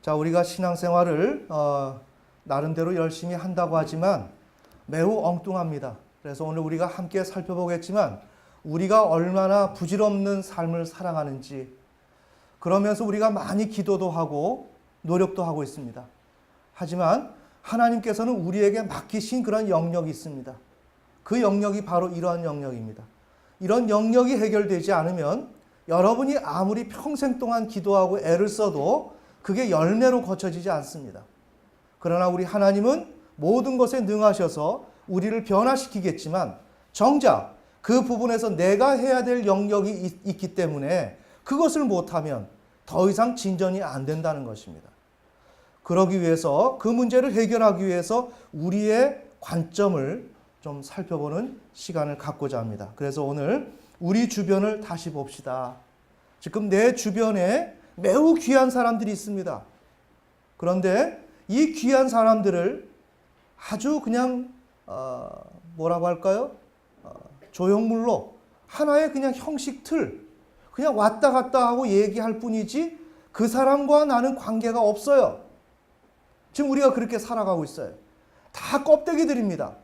자, 우리가 신앙생활을 나름대로 열심히 한다고 하지만 매우 엉뚱합니다. 그래서 오늘 우리가 함께 살펴보겠지만 우리가 얼마나 부질없는 삶을 살아가는지, 그러면서 우리가 많이 기도도 하고 노력도 하고 있습니다. 하지만 하나님께서는 우리에게 맡기신 그런 영역이 있습니다. 그 영역이 바로 이러한 영역입니다. 이런 영역이 해결되지 않으면 여러분이 아무리 평생 동안 기도하고 애를 써도 그게 열매로 거쳐지지 않습니다. 그러나 우리 하나님은 모든 것에 능하셔서 우리를 변화시키겠지만 정작 그 부분에서 내가 해야 될 영역이 있기 때문에 그것을 못하면 더 이상 진전이 안 된다는 것입니다. 그러기 위해서, 그 문제를 해결하기 위해서 우리의 관점을 좀 살펴보는 시간을 갖고자 합니다. 그래서 오늘 우리 주변을 다시 봅시다. 지금 내 주변에 매우 귀한 사람들이 있습니다. 그런데 이 귀한 사람들을 아주 그냥 뭐라고 할까요? 조형물로 하나의 그냥 형식 틀, 그냥 왔다 갔다 하고 얘기할 뿐이지 그 사람과 나는 관계가 없어요. 지금 우리가 그렇게 살아가고 있어요. 다 껍데기들입니다.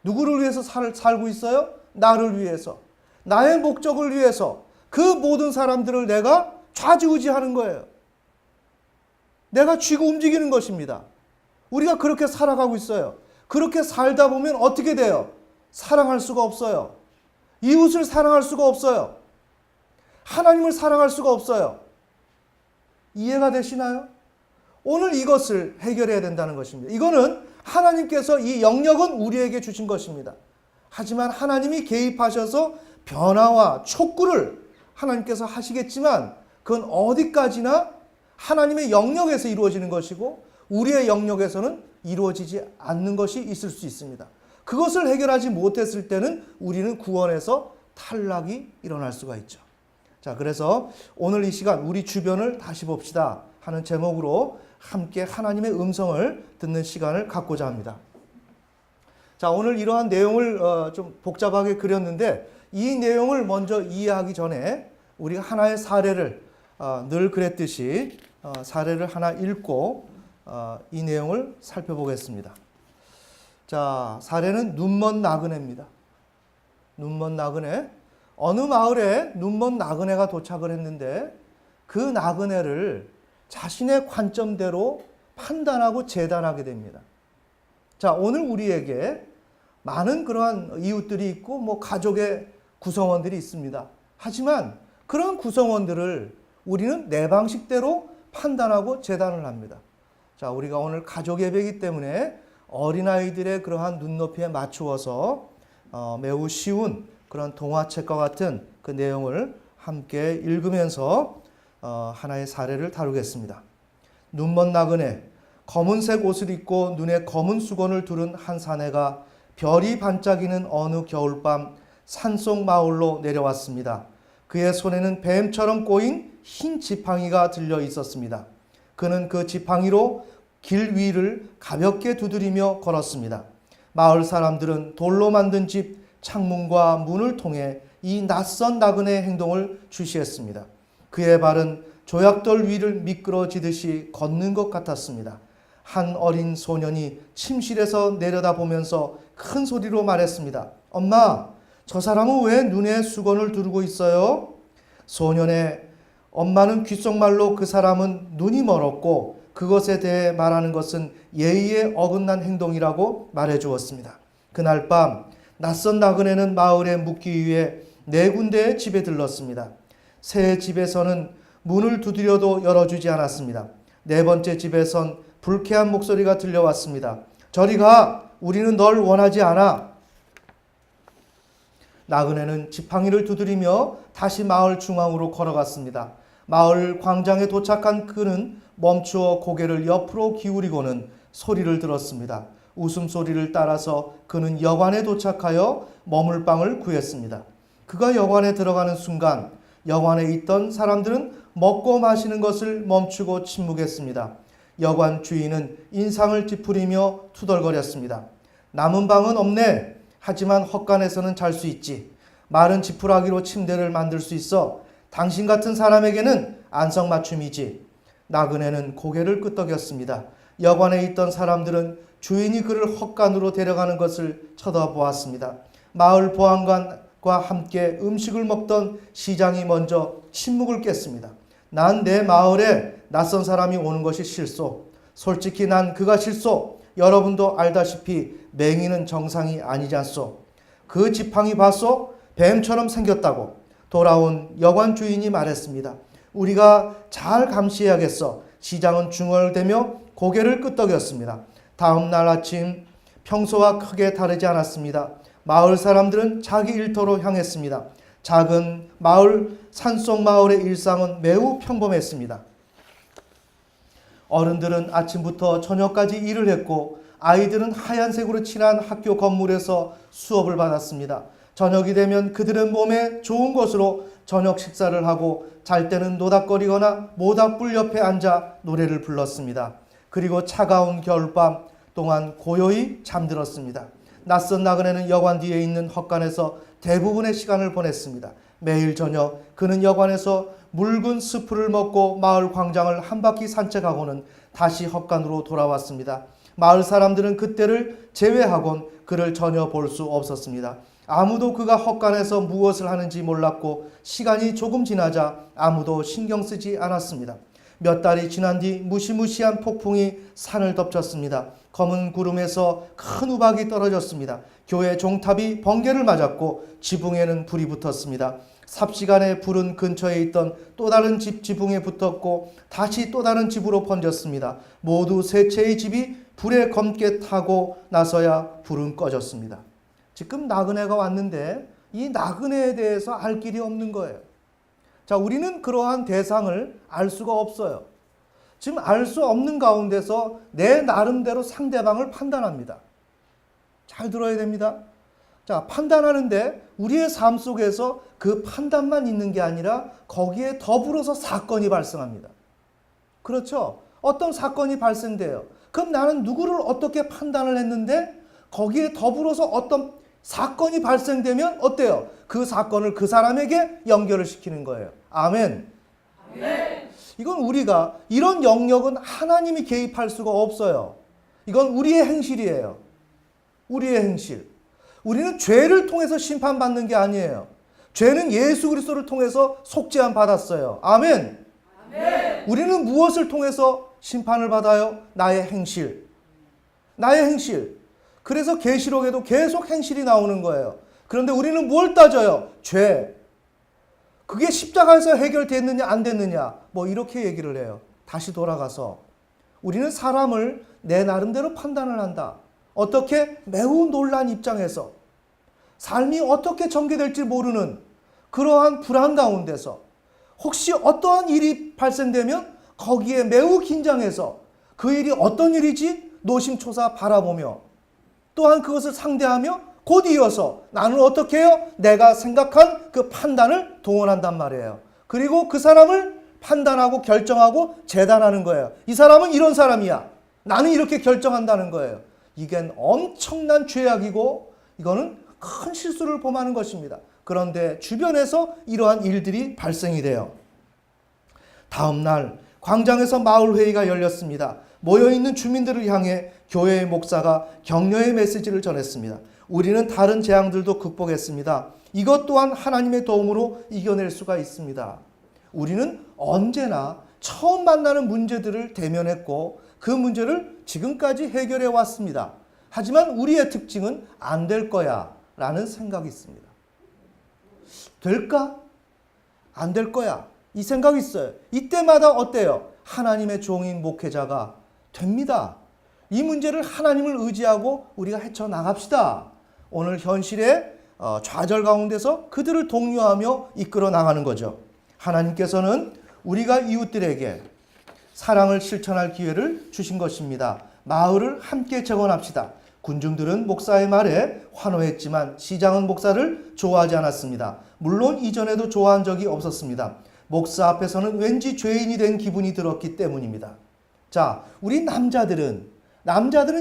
누구를 위해서 살고 있어요? 나를 위해서. 나의 목적을 위해서. 그 모든 사람들을 내가 좌지우지하는 거예요. 내가 쥐고 움직이는 것입니다. 우리가 그렇게 살아가고 있어요. 그렇게 살다 보면 어떻게 돼요? 사랑할 수가 없어요. 이웃을 사랑할 수가 없어요. 하나님을 사랑할 수가 없어요. 이해가 되시나요? 오늘 이것을 해결해야 된다는 것입니다. 이거는 하나님께서, 이 영역은 우리에게 주신 것입니다. 하지만 하나님이 개입하셔서 변화와 촉구를 하나님께서 하시겠지만 그건 어디까지나 하나님의 영역에서 이루어지는 것이고 우리의 영역에서는 이루어지지 않는 것이 있을 수 있습니다. 그것을 해결하지 못했을 때는 우리는 구원에서 탈락이 일어날 수가 있죠. 자, 그래서 오늘 이 시간 우리 주변을 다시 봅시다 하는 제목으로 함께 하나님의 음성을 듣는 시간을 갖고자 합니다. 자, 오늘 이러한 내용을 좀 복잡하게 그렸는데 이 내용을 먼저 이해하기 전에 우리가 하나의 사례를 늘 그랬듯이 사례를 하나 읽고 이 내용을 살펴보겠습니다. 자, 사례는 눈먼 나그네입니다. 눈먼 나그네. 어느 마을에 눈먼 나그네가 도착을 했는데 그 나그네를 자신의 관점대로 판단하고 재단하게 됩니다. 자, 오늘 우리에게 많은 그러한 이웃들이 있고 뭐 가족의 구성원들이 있습니다. 하지만 그런 구성원들을 우리는 내 방식대로 판단하고 재단을 합니다. 자, 우리가 오늘 가족 예배이기 때문에 어린아이들의 그러한 눈높이에 맞추어서 매우 쉬운 그런 동화책과 같은 그 내용을 함께 읽으면서 하나의 사례를 다루겠습니다. 눈먼 나그네. 검은색 옷을 입고 눈에 검은 수건을 두른 한 사내가 별이 반짝이는 어느 겨울밤 산속 마을로 내려왔습니다. 그의 손에는 뱀처럼 꼬인 흰 지팡이가 들려 있었습니다. 그는 그 지팡이로 길 위를 가볍게 두드리며 걸었습니다. 마을 사람들은 돌로 만든 집 창문과 문을 통해 이 낯선 나그네의 행동을 주시했습니다. 그의 발은 조약돌 위를 미끄러지듯이 걷는 것 같았습니다. 한 어린 소년이 침실에서 내려다보면서 큰 소리로 말했습니다. 엄마, 저 사람은 왜 눈에 수건을 두르고 있어요? 소년의 엄마는 귓속말로 그 사람은 눈이 멀었고 그것에 대해 말하는 것은 예의에 어긋난 행동이라고 말해 주었습니다. 그날 밤 낯선 나그네는 마을에 묵기 위해 4군데의 집에 들렀습니다. 새 집에서는 문을 두드려도 열어주지 않았습니다. 4번째 집에선 불쾌한 목소리가 들려왔습니다. 저리 가! 우리는 널 원하지 않아! 나그네는 지팡이를 두드리며 다시 마을 중앙으로 걸어갔습니다. 마을 광장에 도착한 그는 멈추어 고개를 옆으로 기울이고는 소리를 들었습니다. 웃음소리를 따라서 그는 여관에 도착하여 머물 방을 구했습니다. 그가 여관에 들어가는 순간 여관에 있던 사람들은 먹고 마시는 것을 멈추고 침묵했습니다. 여관 주인은 인상을 찌푸리며 투덜거렸습니다. 남은 방은 없네. 하지만 헛간에서는 잘 수 있지. 마른 지푸라기로 침대를 만들 수 있어. 당신 같은 사람에게는 안성맞춤이지. 나그네는 고개를 끄덕였습니다. 여관에 있던 사람들은 주인이 그를 헛간으로 데려가는 것을 쳐다보았습니다. 마을 보안관과 함께 음식을 먹던 시장이 먼저 침묵을 깼습니다. 난 내 마을에 낯선 사람이 오는 것이 싫소. 솔직히 난 그가 싫소. 여러분도 알다시피 맹인은 정상이 아니지 않소. 그 지팡이 봤소? 뱀처럼 생겼다고. 돌아온 여관 주인이 말했습니다. 우리가 잘 감시해야겠어. 시장은 중얼대며 고개를 끄덕였습니다. 다음 날 아침 평소와 크게 다르지 않았습니다. 마을 사람들은 자기 일터로 향했습니다. 작은 마을, 산속 마을의 일상은 매우 평범했습니다. 어른들은 아침부터 저녁까지 일을 했고 아이들은 하얀색으로 칠한 학교 건물에서 수업을 받았습니다. 저녁이 되면 그들은 몸에 좋은 것으로 저녁 식사를 하고 잘 때는 노닥거리거나 모닥불 옆에 앉아 노래를 불렀습니다. 그리고 차가운 겨울밤 동안 고요히 잠들었습니다. 낯선 나그네는 여관 뒤에 있는 헛간에서 대부분의 시간을 보냈습니다. 매일 저녁 그는 여관에서 묽은 스프를 먹고 마을 광장을 한 바퀴 산책하고는 다시 헛간으로 돌아왔습니다. 마을 사람들은 그때를 제외하곤 그를 전혀 볼 수 없었습니다. 아무도 그가 헛간에서 무엇을 하는지 몰랐고 시간이 조금 지나자 아무도 신경 쓰지 않았습니다. 몇 달이 지난 뒤 무시무시한 폭풍이 산을 덮쳤습니다. 검은 구름에서 큰 우박이 떨어졌습니다. 교회 종탑이 번개를 맞았고 지붕에는 불이 붙었습니다. 삽시간에 불은 근처에 있던 또 다른 집 지붕에 붙었고 다시 또 다른 집으로 번졌습니다. 모두 세 채의 집이 불에 검게 타고 나서야 불은 꺼졌습니다. 지금 나그네가 왔는데 이 나그네에 대해서 알 길이 없는 거예요. 자, 우리는 그러한 대상을 알 수가 없어요. 지금 알 수 없는 가운데서 내 나름대로 상대방을 판단합니다. 잘 들어야 됩니다. 자, 판단하는데 우리의 삶 속에서 그 판단만 있는 게 아니라 거기에 더불어서 사건이 발생합니다. 그렇죠? 어떤 사건이 발생돼요. 그럼 나는 누구를 어떻게 판단을 했는데 거기에 더불어서 어떤 사건이 발생되면 어때요? 그 사건을 그 사람에게 연결을 시키는 거예요. 아멘. 아멘. 이건 우리가 이런 영역은 하나님이 개입할 수가 없어요. 이건 우리의 행실이에요. 우리의 행실. 우리는 죄를 통해서 심판받는 게 아니에요. 죄는 예수 그리스도를 통해서 속죄함 받았어요. 아멘. 아멘. 우리는 무엇을 통해서 심판을 받아요? 나의 행실. 나의 행실. 그래서 계시록에도 계속 행실이 나오는 거예요. 그런데 우리는 뭘 따져요? 죄. 그게 십자가에서 해결됐느냐 안 됐느냐 뭐 이렇게 얘기를 해요. 다시 돌아가서 우리는 사람을 내 나름대로 판단을 한다. 어떻게? 매우 놀란 입장에서 삶이 어떻게 전개될지 모르는 그러한 불안 가운데서 혹시 어떠한 일이 발생되면 거기에 매우 긴장해서 그 일이 어떤 일이지 노심초사 바라보며 또한 그것을 상대하며 곧 이어서 나는 어떻게 해요? 내가 생각한 그 판단을 동원한단 말이에요. 그리고 그 사람을 판단하고 결정하고 재단하는 거예요. 이 사람은 이런 사람이야. 나는 이렇게 결정한다는 거예요. 이게 엄청난 죄악이고 이거는 큰 실수를 범하는 것입니다. 그런데 주변에서 이러한 일들이 발생이 돼요. 다음 날 광장에서 마을회의가 열렸습니다. 모여있는 주민들을 향해 교회의 목사가 격려의 메시지를 전했습니다. 우리는 다른 재앙들도 극복했습니다. 이것 또한 하나님의 도움으로 이겨낼 수가 있습니다. 우리는 언제나 처음 만나는 문제들을 대면했고 그 문제를 지금까지 해결해 왔습니다. 하지만 우리의 특징은 안 될 거야 라는 생각이 있습니다. 될까? 안 될 거야. 이 생각이 있어요. 이때마다 어때요? 하나님의 종인 목회자가 됩니다. 이 문제를 하나님을 의지하고 우리가 헤쳐나갑시다. 오늘 현실의 좌절 가운데서 그들을 독려하며 이끌어 나가는 거죠. 하나님께서는 우리가 이웃들에게 사랑을 실천할 기회를 주신 것입니다. 마을을 함께 재건합시다. 군중들은 목사의 말에 환호했지만 시장은 목사를 좋아하지 않았습니다. 물론 이전에도 좋아한 적이 없었습니다. 목사 앞에서는 왠지 죄인이 된 기분이 들었기 때문입니다. 자, 우리 남자들은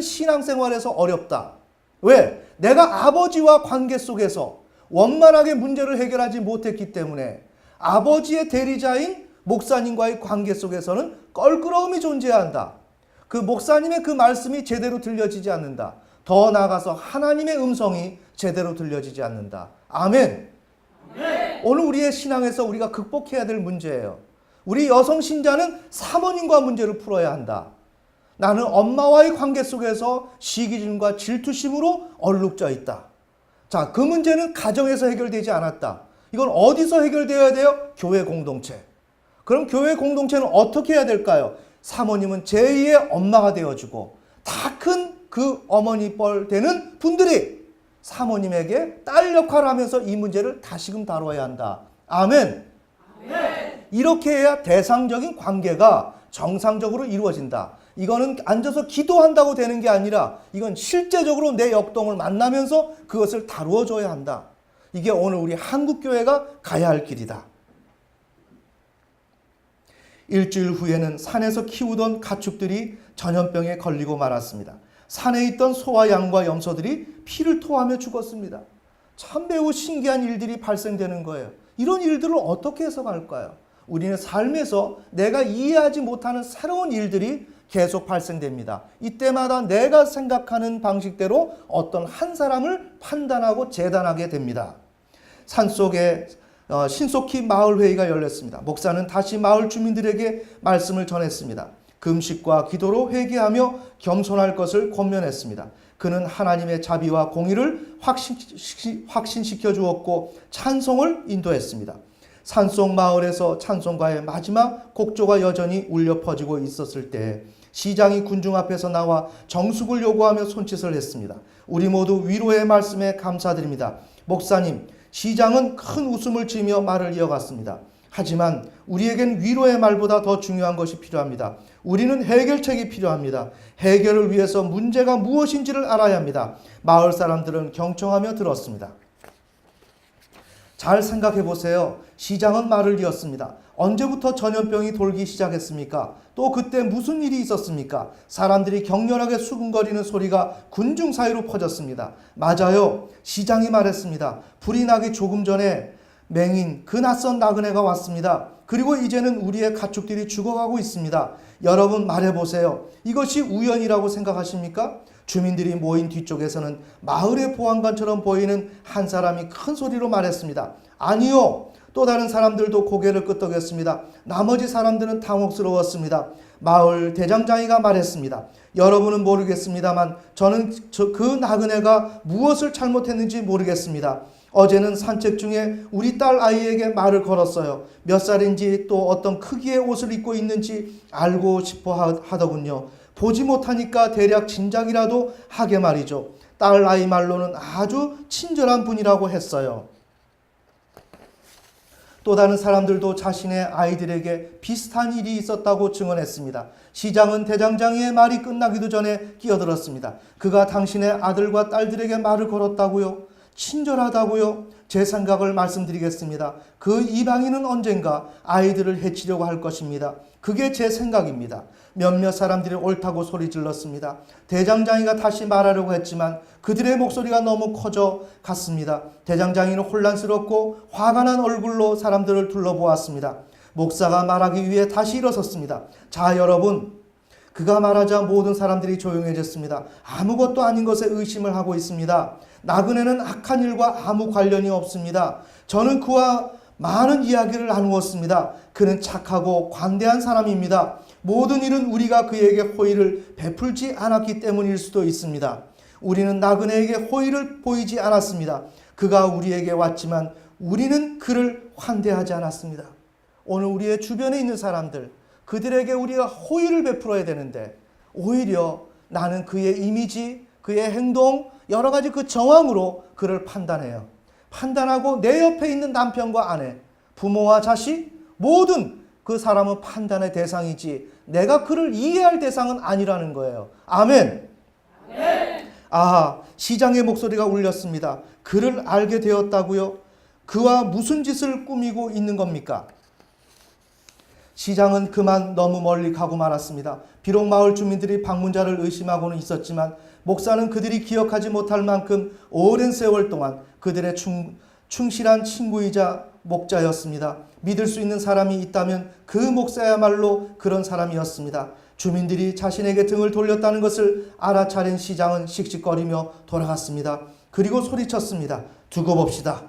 신앙생활에서 어렵다. 왜? 내가 아버지와 관계 속에서 원만하게 문제를 해결하지 못했기 때문에 아버지의 대리자인 목사님과의 관계 속에서는 껄끄러움이 존재한다. 그 목사님의 그 말씀이 제대로 들려지지 않는다. 더 나아가서 하나님의 음성이 제대로 들려지지 않는다. 아멘. 네. 오늘 우리의 신앙에서 우리가 극복해야 될 문제예요. 우리 여성 신자는 사모님과 문제를 풀어야 한다. 나는 엄마와의 관계 속에서 시기심과 질투심으로 얼룩져 있다. 자, 그 문제는 가정에서 해결되지 않았다. 이건 어디서 해결되어야 돼요? 교회 공동체. 그럼 교회 공동체는 어떻게 해야 될까요? 사모님은 제2의 엄마가 되어주고 다 큰 그 어머니 뻘 되는 분들이 사모님에게 딸 역할을 하면서 이 문제를 다시금 다뤄야 한다. 아멘. 아멘. 이렇게 해야 대상적인 관계가 정상적으로 이루어진다. 이거는 앉아서 기도한다고 되는 게 아니라 이건 실제적으로 내 역동을 만나면서 그것을 다루어 줘야 한다. 이게 오늘 우리 한국교회가 가야 할 길이다. 일주일 후에는 산에서 키우던 가축들이 전염병에 걸리고 말았습니다. 산에 있던 소와 양과 염소들이 피를 토하며 죽었습니다. 참 매우 신기한 일들이 발생되는 거예요. 이런 일들을 어떻게 해석할까요? 우리는 삶에서 내가 이해하지 못하는 새로운 일들이 계속 발생됩니다. 이때마다 내가 생각하는 방식대로 어떤 한 사람을 판단하고 재단하게 됩니다. 산속에 신속히 마을회의가 열렸습니다. 목사는 다시 마을 주민들에게 말씀을 전했습니다. 금식과 기도로 회개하며 겸손할 것을 권면했습니다. 그는 하나님의 자비와 공의를 확신시켜 주었고 찬송을 인도했습니다. 산속 마을에서 찬송가의 마지막 곡조가 여전히 울려 퍼지고 있었을 때 시장이 군중 앞에서 나와 정숙을 요구하며 손짓을 했습니다. 우리 모두 위로의 말씀에 감사드립니다. 목사님, 시장은 큰 웃음을 지으며 말을 이어갔습니다. 하지만 우리에겐 위로의 말보다 더 중요한 것이 필요합니다. 우리는 해결책이 필요합니다. 해결을 위해서 문제가 무엇인지를 알아야 합니다. 마을 사람들은 경청하며 들었습니다. 잘 생각해 보세요. 시장은 말을 이었습니다. 언제부터 전염병이 돌기 시작했습니까? 또 그때 무슨 일이 있었습니까? 사람들이 격렬하게 수군거리는 소리가 군중 사이로 퍼졌습니다. 맞아요. 시장이 말했습니다. 불이 나기 조금 전에 맹인 그 낯선 나그네가 왔습니다. 그리고 이제는 우리의 가축들이 죽어가고 있습니다. 여러분 말해보세요. 이것이 우연이라고 생각하십니까? 주민들이 모인 뒤쪽에서는 마을의 보안관처럼 보이는 한 사람이 큰 소리로 말했습니다. 아니요. 또 다른 사람들도 고개를 끄덕였습니다. 나머지 사람들은 당혹스러웠습니다. 마을 대장장이가 말했습니다. 여러분은 모르겠습니다만 저는 그 나그네가 무엇을 잘못했는지 모르겠습니다. 어제는 산책 중에 우리 딸 아이에게 말을 걸었어요. 몇 살인지 또 어떤 크기의 옷을 입고 있는지 알고 싶어 하더군요. 보지 못하니까 대략 짐작이라도 하게 말이죠. 딸 아이 말로는 아주 친절한 분이라고 했어요. 또 다른 사람들도 자신의 아이들에게 비슷한 일이 있었다고 증언했습니다. 시장은 대장장이의 말이 끝나기도 전에 끼어들었습니다. 그가 당신의 아들과 딸들에게 말을 걸었다고요? 친절하다고요? 제 생각을 말씀드리겠습니다. 그 이방인은 언젠가 아이들을 해치려고 할 것입니다. 그게 제 생각입니다. 몇몇 사람들이 옳다고 소리 질렀습니다. 대장장이가 다시 말하려고 했지만 그들의 목소리가 너무 커져 갔습니다. 대장장이는 혼란스럽고 화가 난 얼굴로 사람들을 둘러보았습니다. 목사가 말하기 위해 다시 일어섰습니다. 자, 여러분. 그가 말하자 모든 사람들이 조용해졌습니다. 아무것도 아닌 것에 의심을 하고 있습니다. 나그네는 악한 일과 아무 관련이 없습니다. 저는 그와 많은 이야기를 나누었습니다. 그는 착하고 관대한 사람입니다. 모든 일은 우리가 그에게 호의를 베풀지 않았기 때문일 수도 있습니다. 우리는 나그네에게 호의를 보이지 않았습니다. 그가 우리에게 왔지만 우리는 그를 환대하지 않았습니다. 오늘 우리의 주변에 있는 사람들, 그들에게 우리가 호의를 베풀어야 되는데 오히려 나는 그의 이미지, 그의 행동, 여러 가지 그 정황으로 그를 판단해요. 판단하고 내 옆에 있는 남편과 아내, 부모와 자식, 모든 그 사람은 판단의 대상이지 내가 그를 이해할 대상은 아니라는 거예요. 아멘. 아멘. 아, 시장의 목소리가 울렸습니다. 그를 알게 되었다고요? 그와 무슨 짓을 꾸미고 있는 겁니까? 시장은 그만 너무 멀리 가고 말았습니다. 비록 마을 주민들이 방문자를 의심하고는 있었지만 목사는 그들이 기억하지 못할 만큼 오랜 세월 동안 그들의 충실한 친구이자 목자였습니다. 믿을 수 있는 사람이 있다면 그 목사야말로 그런 사람이었습니다. 주민들이 자신에게 등을 돌렸다는 것을 알아차린 시장은 씩씩거리며 돌아갔습니다. 그리고 소리쳤습니다. 두고 봅시다.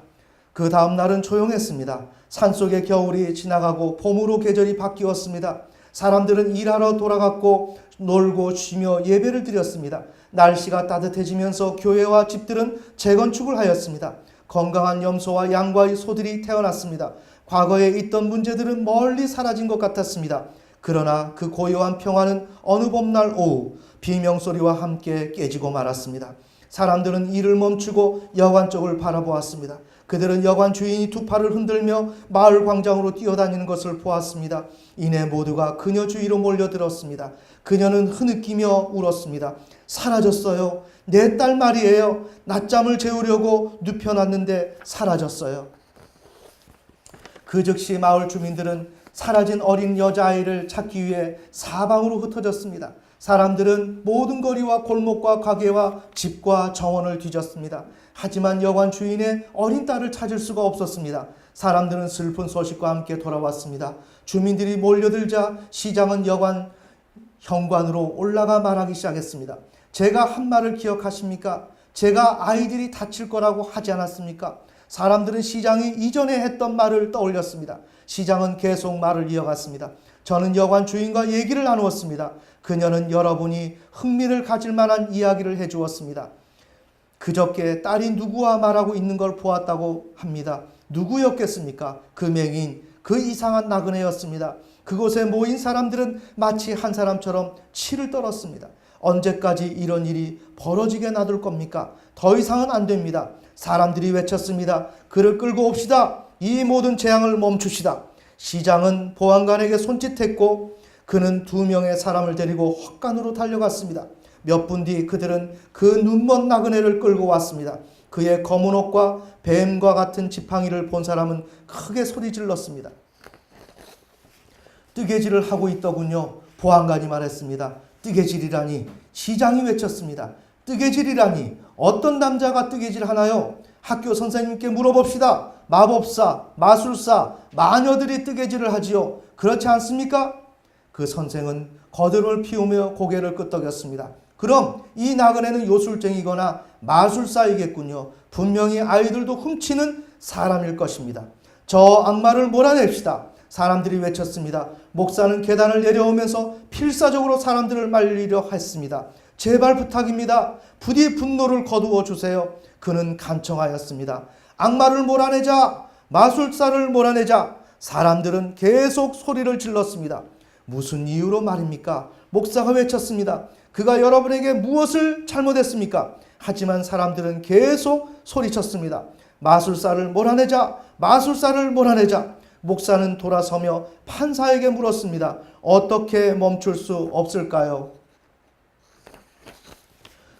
그 다음 날은 조용했습니다. 산속의 겨울이 지나가고 봄으로 계절이 바뀌었습니다. 사람들은 일하러 돌아갔고 놀고 쉬며 예배를 드렸습니다. 날씨가 따뜻해지면서 교회와 집들은 재건축을 하였습니다. 건강한 염소와 양과 소들이 태어났습니다. 과거에 있던 문제들은 멀리 사라진 것 같았습니다. 그러나 그 고요한 평화는 어느 봄날 오후 비명소리와 함께 깨지고 말았습니다. 사람들은 일을 멈추고 여관 쪽을 바라보았습니다. 그들은 여관 주인이 두 팔을 흔들며 마을 광장으로 뛰어다니는 것을 보았습니다. 이내 모두가 그녀 주위로 몰려들었습니다. 그녀는 흐느끼며 울었습니다. 사라졌어요. 내 딸 말이에요. 낮잠을 재우려고 눕혀놨는데 사라졌어요. 그 즉시 마을 주민들은 사라진 어린 여자아이를 찾기 위해 사방으로 흩어졌습니다. 사람들은 모든 거리와 골목과 가게와 집과 정원을 뒤졌습니다. 하지만 여관 주인의 어린 딸을 찾을 수가 없었습니다. 사람들은 슬픈 소식과 함께 돌아왔습니다. 주민들이 몰려들자 시장은 여관 현관으로 올라가 말하기 시작했습니다. 제가 한 말을 기억하십니까? 제가 아이들이 다칠 거라고 하지 않았습니까? 사람들은 시장이 이전에 했던 말을 떠올렸습니다. 시장은 계속 말을 이어갔습니다. 저는 여관 주인과 얘기를 나누었습니다. 그녀는 여러분이 흥미를 가질 만한 이야기를 해주었습니다. 그저께 딸이 누구와 말하고 있는 걸 보았다고 합니다. 누구였겠습니까? 그 맹인, 그 이상한 나그네였습니다. 그곳에 모인 사람들은 마치 한 사람처럼 치를 떨었습니다. 언제까지 이런 일이 벌어지게 놔둘 겁니까? 더 이상은 안 됩니다. 사람들이 외쳤습니다. 그를 끌고 옵시다. 이 모든 재앙을 멈추시다. 시장은 보안관에게 손짓했고 그는 2명의 사람을 데리고 헛간으로 달려갔습니다. 몇 분 뒤 그들은 그 눈먼 나그네를 끌고 왔습니다. 그의 검은 옷과 뱀과 같은 지팡이를 본 사람은 크게 소리 질렀습니다. 뜨개질을 하고 있더군요. 보안관이 말했습니다. 뜨개질이라니. 시장이 외쳤습니다. 뜨개질이라니. 어떤 남자가 뜨개질 하나요? 학교 선생님께 물어봅시다. 마법사, 마술사, 마녀들이 뜨개질을 하지요. 그렇지 않습니까? 그 선생은 거들을 피우며 고개를 끄덕였습니다. 그럼 이 나그네는 요술쟁이거나 마술사이겠군요. 분명히 아이들도 훔치는 사람일 것입니다. 저 악마를 몰아냅시다. 사람들이 외쳤습니다. 목사는 계단을 내려오면서 필사적으로 사람들을 말리려 했습니다. 제발 부탁입니다. 부디 분노를 거두어 주세요. 그는 간청하였습니다. 악마를 몰아내자. 마술사를 몰아내자. 사람들은 계속 소리를 질렀습니다. 무슨 이유로 말입니까? 목사가 외쳤습니다. 그가 여러분에게 무엇을 잘못했습니까? 하지만 사람들은 계속 소리쳤습니다. 마술사를 몰아내자. 마술사를 몰아내자. 목사는 돌아서며 판사에게 물었습니다. 어떻게 멈출 수 없을까요?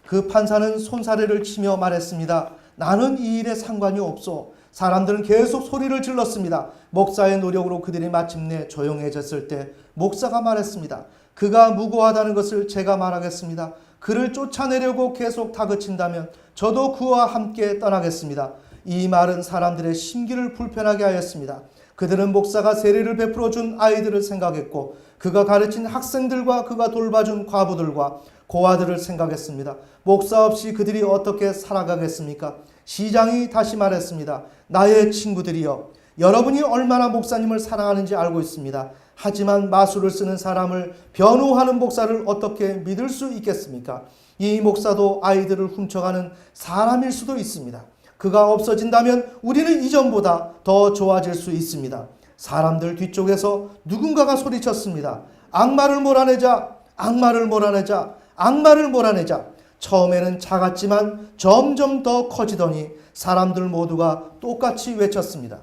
그 판사는 손사래를 치며 말했습니다. 나는 이 일에 상관이 없어. 사람들은 계속 소리를 질렀습니다. 목사의 노력으로 그들이 마침내 조용해졌을 때 목사가 말했습니다. 그가 무고하다는 것을 제가 말하겠습니다. 그를 쫓아내려고 계속 다그친다면 저도 그와 함께 떠나겠습니다. 이 말은 사람들의 심기를 불편하게 하였습니다. 그들은 목사가 세례를 베풀어 준 아이들을 생각했고 그가 가르친 학생들과 그가 돌봐준 과부들과 고아들을 생각했습니다. 목사 없이 그들이 어떻게 살아가겠습니까? 시장이 다시 말했습니다. 나의 친구들이여, 여러분이 얼마나 목사님을 사랑하는지 알고 있습니다. 하지만 마술을 쓰는 사람을 변호하는 목사를 어떻게 믿을 수 있겠습니까? 이 목사도 아이들을 훔쳐가는 사람일 수도 있습니다. 그가 없어진다면 우리는 이전보다 더 좋아질 수 있습니다. 사람들 뒤쪽에서 누군가가 소리쳤습니다. 악마를 몰아내자, 악마를 몰아내자, 악마를 몰아내자. 처음에는 작았지만 점점 더 커지더니 사람들 모두가 똑같이 외쳤습니다.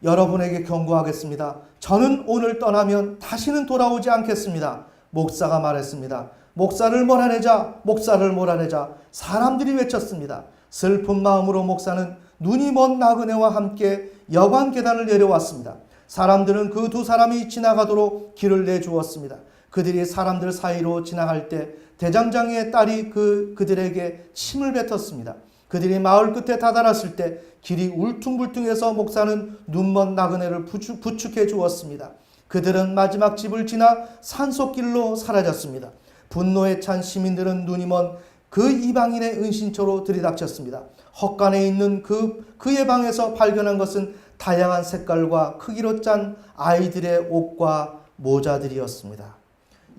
여러분에게 경고하겠습니다. 저는 오늘 떠나면 다시는 돌아오지 않겠습니다. 목사가 말했습니다. 목사를 몰아내자, 목사를 몰아내자. 사람들이 외쳤습니다. 슬픈 마음으로 목사는 눈이 먼 나그네와 함께 여관 계단을 내려왔습니다. 사람들은 그 두 사람이 지나가도록 길을 내주었습니다. 그들이 사람들 사이로 지나갈 때 대장장이의 딸이 그들에게 침을 뱉었습니다. 그들이 마을 끝에 다다랐을 때 길이 울퉁불퉁해서 목사는 눈먼 나그네를 부축해 주었습니다. 그들은 마지막 집을 지나 산속길로 사라졌습니다. 분노에 찬 시민들은 눈이 먼 그 이방인의 은신처로 들이닥쳤습니다. 헛간에 있는 그의 방에서 발견한 것은 다양한 색깔과 크기로 짠 아이들의 옷과 모자들이었습니다.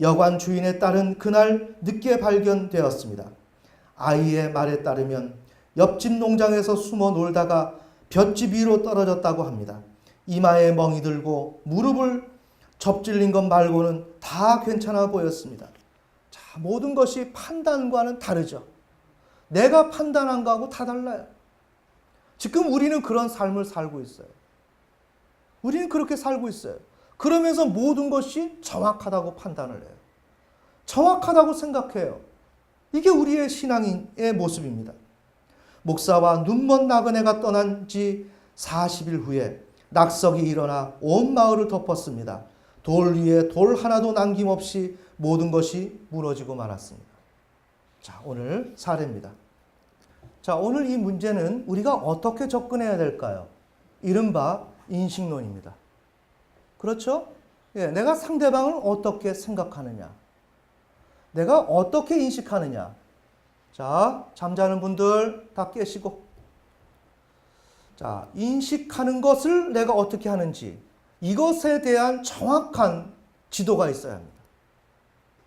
여관 주인의 딸은 그날 늦게 발견되었습니다. 아이의 말에 따르면 옆집 농장에서 숨어 놀다가 볏짚 위로 떨어졌다고 합니다. 이마에 멍이 들고 무릎을 접질린 것 말고는 다 괜찮아 보였습니다. 자, 모든 것이 판단과는 다르죠. 내가 판단한 거하고 다 달라요. 지금 우리는 그런 삶을 살고 있어요. 우리는 그렇게 살고 있어요. 그러면서 모든 것이 정확하다고 판단을 해요. 정확하다고 생각해요. 이게 우리의 신앙의 모습입니다. 목사와 눈먼 나그네가 떠난 지 40일 후에 낙석이 일어나 온 마을을 덮었습니다. 돌 위에 돌 하나도 남김없이 모든 것이 무너지고 말았습니다. 자, 오늘 사례입니다. 자, 오늘 이 문제는 우리가 어떻게 접근해야 될까요? 이른바 인식론입니다. 그렇죠? 예, 내가 상대방을 어떻게 생각하느냐? 내가 어떻게 인식하느냐? 자, 잠자는 분들 다 깨시고. 자, 인식하는 것을 내가 어떻게 하는지, 이것에 대한 정확한 지도가 있어야 합니다.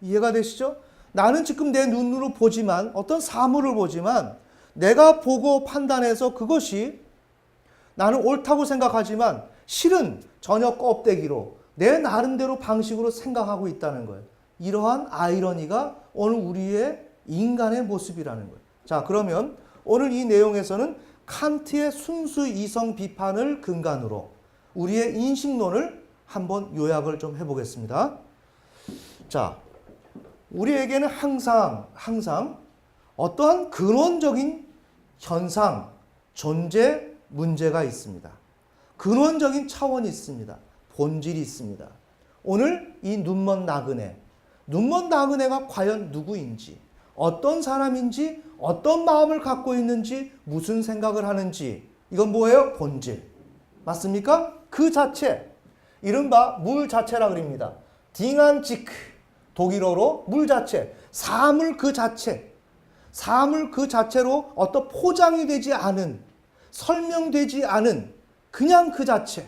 이해가 되시죠? 나는 지금 내 눈으로 보지만, 어떤 사물을 보지만, 내가 보고 판단해서 그것이 나는 옳다고 생각하지만 실은 전혀 껍데기로 내 나름대로 방식으로 생각하고 있다는 거예요. 이러한 아이러니가 오늘 우리의 인간의 모습이라는 거예요. 자, 그러면 오늘 이 내용에서는 칸트의 순수 이성 비판을 근간으로 우리의 인식론을 한번 요약을 좀 해보겠습니다. 자, 우리에게는 항상 어떠한 근원적인 현상, 존재, 문제가 있습니다. 근원적인 차원이 있습니다. 본질이 있습니다. 오늘 이 눈먼 나그네가 과연 누구인지, 어떤 사람인지, 어떤 마음을 갖고 있는지, 무슨 생각을 하는지, 이건 뭐예요? 본질. 맞습니까? 그 자체, 이른바 물 자체라 그럽니다. 딩안지크, 독일어로 물 자체, 사물 그 자체로 어떤 포장이 되지 않은, 설명되지 않은 그냥 그 자체.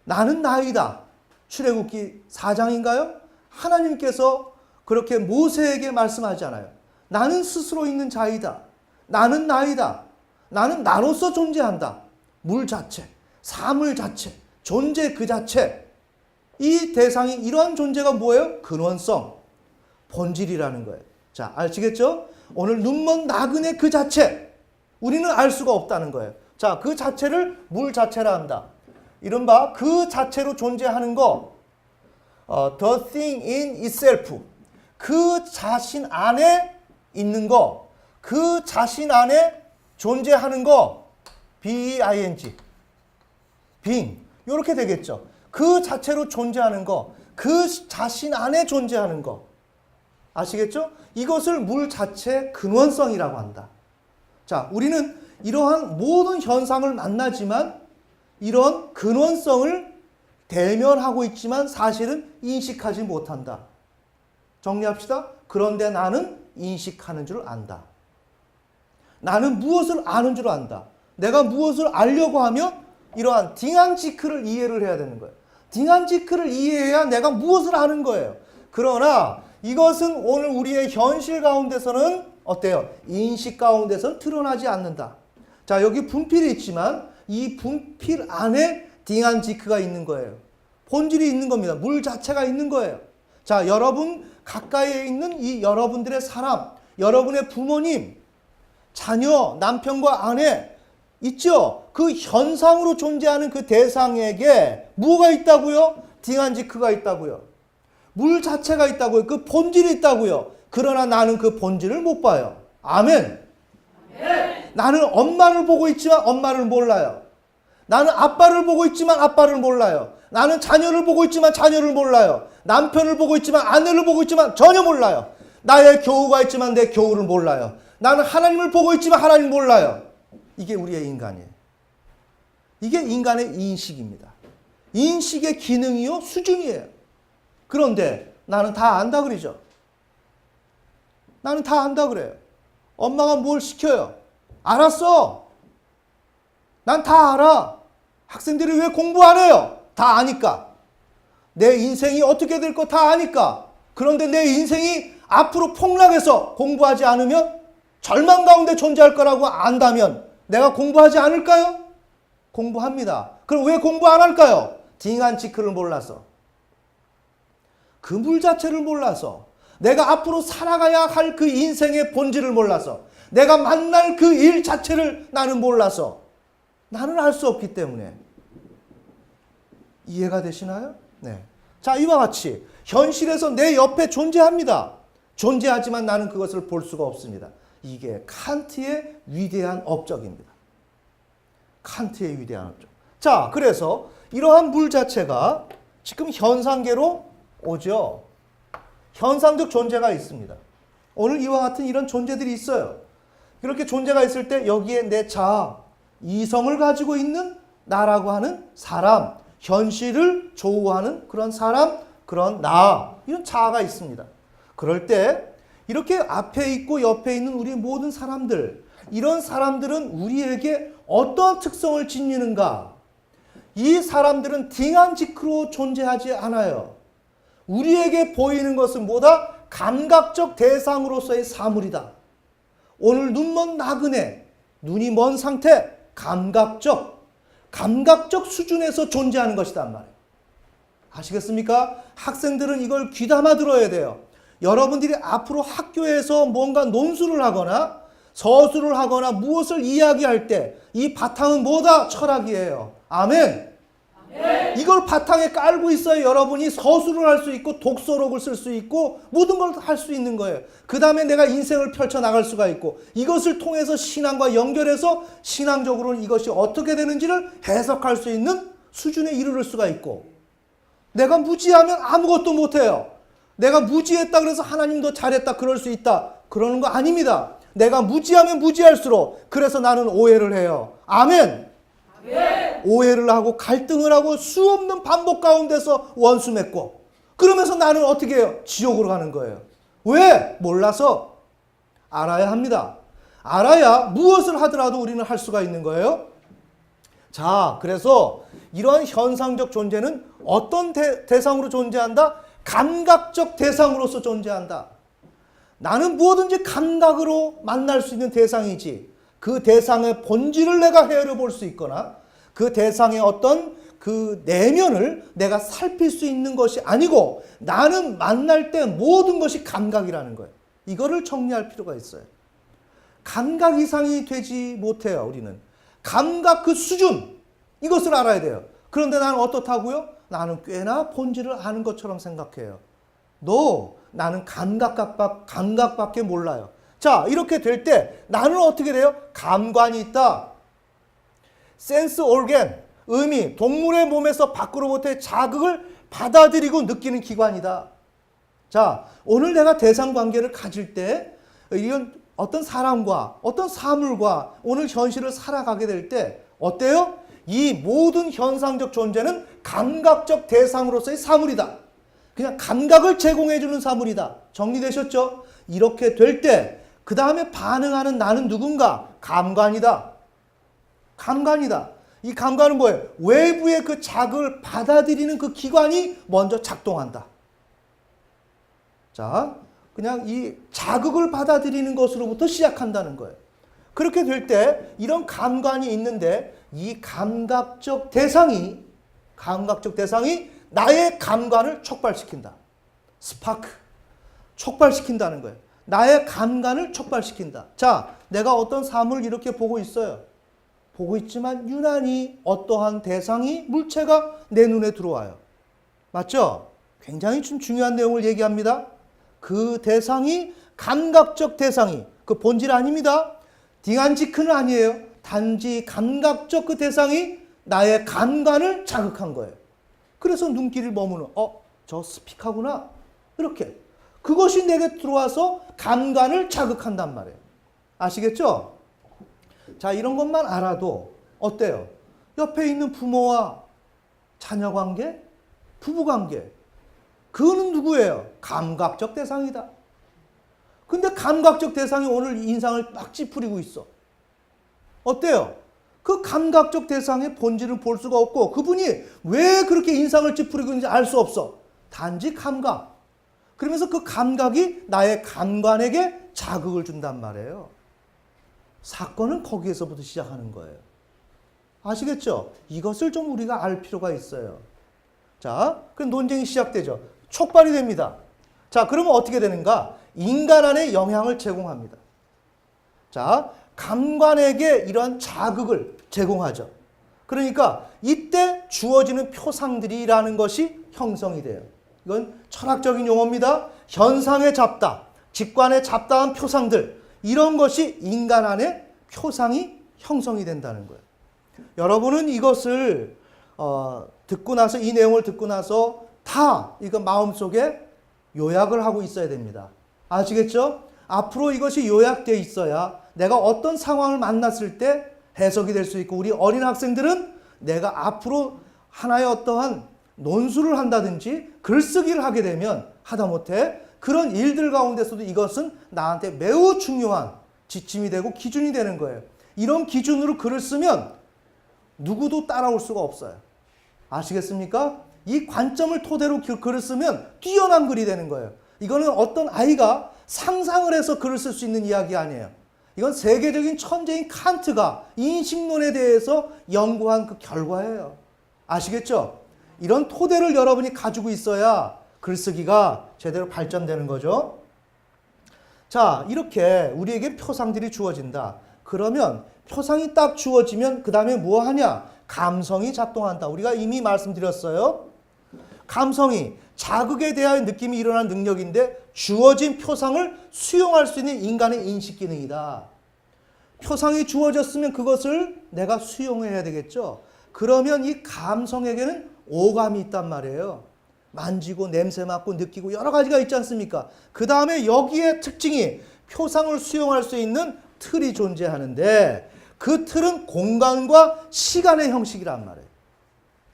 나는 나이다. 출애굽기 4장인가요? 하나님께서 그렇게 모세에게 말씀하잖아요. 나는 스스로 있는 자이다. 나는 나이다. 나는 나로서 존재한다. 물 자체, 사물 자체, 존재 그 자체. 이 대상이 이러한 존재가 뭐예요? 근원성, 본질이라는 거예요. 자, 아시겠죠? 오늘 눈먼 나그네 그 자체, 우리는 알 수가 없다는 거예요. 자, 그 자체를 물 자체라 한다. 이른바 그 자체로 존재하는 거, the thing in itself, 그 자신 안에 있는 거, 그 자신 안에 존재하는 거, being, being, 이렇게 되겠죠. 그 자체로 존재하는 거, 그 자신 안에 존재하는 거. 아시겠죠? 이것을 물 자체 근원성이라고 한다. 자, 우리는 이러한 모든 현상을 만나지만 이런 근원성을 대면하고 있지만 사실은 인식하지 못한다. 정리합시다. 그런데 나는 인식하는 줄 안다. 나는 무엇을 아는 줄 안다. 내가 무엇을 알려고 하면 이러한 딩안지크를 이해를 해야 되는 거예요. 딩안지크를 이해해야 내가 무엇을 아는 거예요. 그러나 이것은 오늘 우리의 현실 가운데서는 어때요? 인식 가운데서는 드러나지 않는다. 자, 여기 분필이 있지만 이 분필 안에 딩안지크가 있는 거예요. 본질이 있는 겁니다. 물 자체가 있는 거예요. 자, 여러분 가까이에 있는 이 여러분들의 사람, 여러분의 부모님, 자녀, 남편과 아내 있죠? 그 현상으로 존재하는 그 대상에게 뭐가 있다고요? 딩안지크가 있다고요. 물 자체가 있다고요. 그 본질이 있다고요. 그러나 나는 그 본질을 못 봐요. 아멘. 나는 엄마를 보고 있지만 엄마를 몰라요. 나는 아빠를 보고 있지만 아빠를 몰라요. 나는 자녀를 보고 있지만 자녀를 몰라요. 남편을 보고 있지만 아내를 보고 있지만 전혀 몰라요. 나의 교우가 있지만 내 교우를 몰라요. 나는 하나님을 보고 있지만 하나님 몰라요. 이게 우리의 인간이에요. 이게 인간의 인식입니다. 인식의 기능이요, 수준이에요. 그런데 나는 다 안다 그러죠. 나는 다 안다 그래요. 엄마가 뭘 시켜요? 알았어. 난 다 알아. 학생들이 왜 공부 안 해요? 다 아니까. 내 인생이 어떻게 될 거 다 아니까. 그런데 내 인생이 앞으로 폭락해서 공부하지 않으면 절망 가운데 존재할 거라고 안다면 내가 공부하지 않을까요? 공부합니다. 그럼 왜 공부 안 할까요? 딩한치크를 몰라서. 그 물 자체를 몰라서. 내가 앞으로 살아가야 할 그 인생의 본질을 몰라서. 내가 만날 그 일 자체를 나는 몰라서. 나는 알 수 없기 때문에. 이해가 되시나요? 네. 자, 이와 같이 현실에서 내 옆에 존재합니다. 존재하지만 나는 그것을 볼 수가 없습니다. 이게 칸트의 위대한 업적입니다. 칸트의 위대한 업적. 자, 그래서 이러한 물 자체가 지금 현상계로 오죠. 현상적 존재가 있습니다. 오늘 이와 같은 이런 존재들이 있어요. 이렇게 존재가 있을 때 여기에 내 자아, 이성을 가지고 있는 나라고 하는 사람, 현실을 조우하는 그런 사람, 그런 나, 이런 자아가 있습니다. 그럴 때 이렇게 앞에 있고 옆에 있는 우리 모든 사람들, 이런 사람들은 우리에게 어떤 특성을 지니는가? 이 사람들은 딩한지크로 존재하지 않아요. 우리에게 보이는 것은 뭐다? 감각적 대상으로서의 사물이다. 오늘 눈먼 나그네, 눈이 먼 상태, 감각적 수준에서 존재하는 것이란 말이에요. 아시겠습니까? 학생들은 이걸 귀담아 들어야 돼요. 여러분들이 앞으로 학교에서 뭔가 논술을 하거나 서술을 하거나 무엇을 이야기할 때 이 바탕은 뭐다? 철학이에요. 아멘. 이걸 바탕에 깔고 있어야 여러분이 서술을 할 수 있고 독서록을 쓸 수 있고 모든 걸 할 수 있는 거예요. 그 다음에 내가 인생을 펼쳐나갈 수가 있고 이것을 통해서 신앙과 연결해서 신앙적으로는 이것이 어떻게 되는지를 해석할 수 있는 수준에 이르를 수가 있고 내가 무지하면 아무것도 못해요. 내가 무지했다 그래서 하나님도 잘했다 그럴 수 있다. 그러는 거 아닙니다. 내가 무지하면 무지할수록 그래서 나는 오해를 해요. 아멘. 오해를 하고 갈등을 하고 수없는 반복 가운데서 원수 맺고 그러면서 나는 어떻게 해요? 지옥으로 가는 거예요. 왜? 몰라서. 알아야 합니다. 알아야 무엇을 하더라도 우리는 할 수가 있는 거예요. 자, 그래서 이러한 현상적 존재는 어떤 대상으로 존재한다? 감각적 대상으로서 존재한다. 나는 무엇든지 감각으로 만날 수 있는 대상이지 그 대상의 본질을 내가 헤아려 볼 수 있거나 그 대상의 어떤 그 내면을 내가 살필 수 있는 것이 아니고 나는 만날 때 모든 것이 감각이라는 거예요. 이거를 정리할 필요가 있어요. 감각 이상이 되지 못해요, 우리는. 감각 그 수준, 이것을 알아야 돼요. 그런데 나는 어떻다고요? 나는 꽤나 본질을 아는 것처럼 생각해요. 나는 감각밖에 몰라요. 자, 이렇게 될 때 나는 어떻게 돼요? 감관이 있다. 센스 오르겐, 의미, 동물의 몸에서 밖으로부터의 자극을 받아들이고 느끼는 기관이다. 자, 오늘 내가 대상 관계를 가질 때 이런 어떤 사람과 어떤 사물과 오늘 현실을 살아가게 될 때 어때요? 이 모든 현상적 존재는 감각적 대상으로서의 사물이다. 그냥 감각을 제공해주는 사물이다. 정리되셨죠? 이렇게 될 때 그 다음에 반응하는 나는 누군가? 감관이다. 감관이다. 이 감관은 뭐예요? 외부의 그 자극을 받아들이는 그 기관이 먼저 작동한다. 자, 그냥 이 자극을 받아들이는 것으로부터 시작한다는 거예요. 그렇게 될 때 이런 감관이 있는데 이 감각적 대상이 나의 감관을 촉발시킨다. 스파크. 촉발시킨다는 거예요. 나의 감관을 촉발시킨다. 자, 내가 어떤 사물을 이렇게 보고 있어요. 보고 있지만 유난히 어떠한 대상이, 물체가 내 눈에 들어와요. 맞죠? 굉장히 좀 중요한 내용을 얘기합니다. 그 대상이, 감각적 대상이, 그 본질 아닙니다. 딩한지크는 아니에요. 단지 감각적 그 대상이 나의 감관을 자극한 거예요. 그래서 눈길을 머무는, 저 스픽하구나. 이렇게. 그것이 내게 들어와서 감관을 자극한단 말이에요. 아시겠죠? 자, 이런 것만 알아도 어때요? 옆에 있는 부모와 자녀 관계, 부부 관계, 그거는 누구예요? 감각적 대상이다. 근데 감각적 대상이 오늘 인상을 막 찌푸리고 있어. 어때요? 그 감각적 대상의 본질을 볼 수가 없고 그분이 왜 그렇게 인상을 찌푸리고 있는지 알 수 없어. 단지 감각. 그러면서 그 감각이 나의 감관에게 자극을 준단 말이에요. 사건은 거기에서부터 시작하는 거예요. 아시겠죠? 이것을 좀 우리가 알 필요가 있어요. 자, 그럼 논쟁이 시작되죠. 촉발이 됩니다. 자, 그러면 어떻게 되는가? 인간 안에 영향을 제공합니다. 자, 감관에게 이러한 자극을 제공하죠. 그러니까 이때 주어지는 표상들이라는 것이 형성이 돼요. 이건 철학적인 용어입니다. 현상의 잡다, 직관의 잡다한 표상들, 이런 것이 인간 안에 표상이 형성이 된다는 거예요. 여러분은 이것을 듣고 나서, 이 내용을 듣고 나서 다 이거 마음속에 요약을 하고 있어야 됩니다. 아시겠죠? 앞으로 이것이 요약되어 있어야 내가 어떤 상황을 만났을 때 해석이 될 수 있고, 우리 어린 학생들은 내가 앞으로 하나의 어떠한 논술을 한다든지 글쓰기를 하게 되면 하다못해 그런 일들 가운데서도 이것은 나한테 매우 중요한 지침이 되고 기준이 되는 거예요. 이런 기준으로 글을 쓰면 누구도 따라올 수가 없어요. 아시겠습니까? 이 관점을 토대로 글을 쓰면 뛰어난 글이 되는 거예요. 이거는 어떤 아이가 상상을 해서 글을 쓸 수 있는 이야기 아니에요. 이건 세계적인 천재인 칸트가 인식론에 대해서 연구한 그 결과예요. 아시겠죠? 이런 토대를 여러분이 가지고 있어야 글쓰기가 제대로 발전되는 거죠. 자, 이렇게 우리에게 표상들이 주어진다. 그러면 표상이 딱 주어지면 그 다음에 뭐 하냐? 감성이 작동한다. 우리가 이미 말씀드렸어요. 감성이 자극에 대한 느낌이 일어나는 능력인데 주어진 표상을 수용할 수 있는 인간의 인식 기능이다. 표상이 주어졌으면 그것을 내가 수용해야 되겠죠. 그러면 이 감성에게는 오감이 있단 말이에요. 만지고 냄새 맡고 느끼고 여러 가지가 있지 않습니까? 그 다음에 여기에 특징이 표상을 수용할 수 있는 틀이 존재하는데 그 틀은 공간과 시간의 형식이란 말이에요.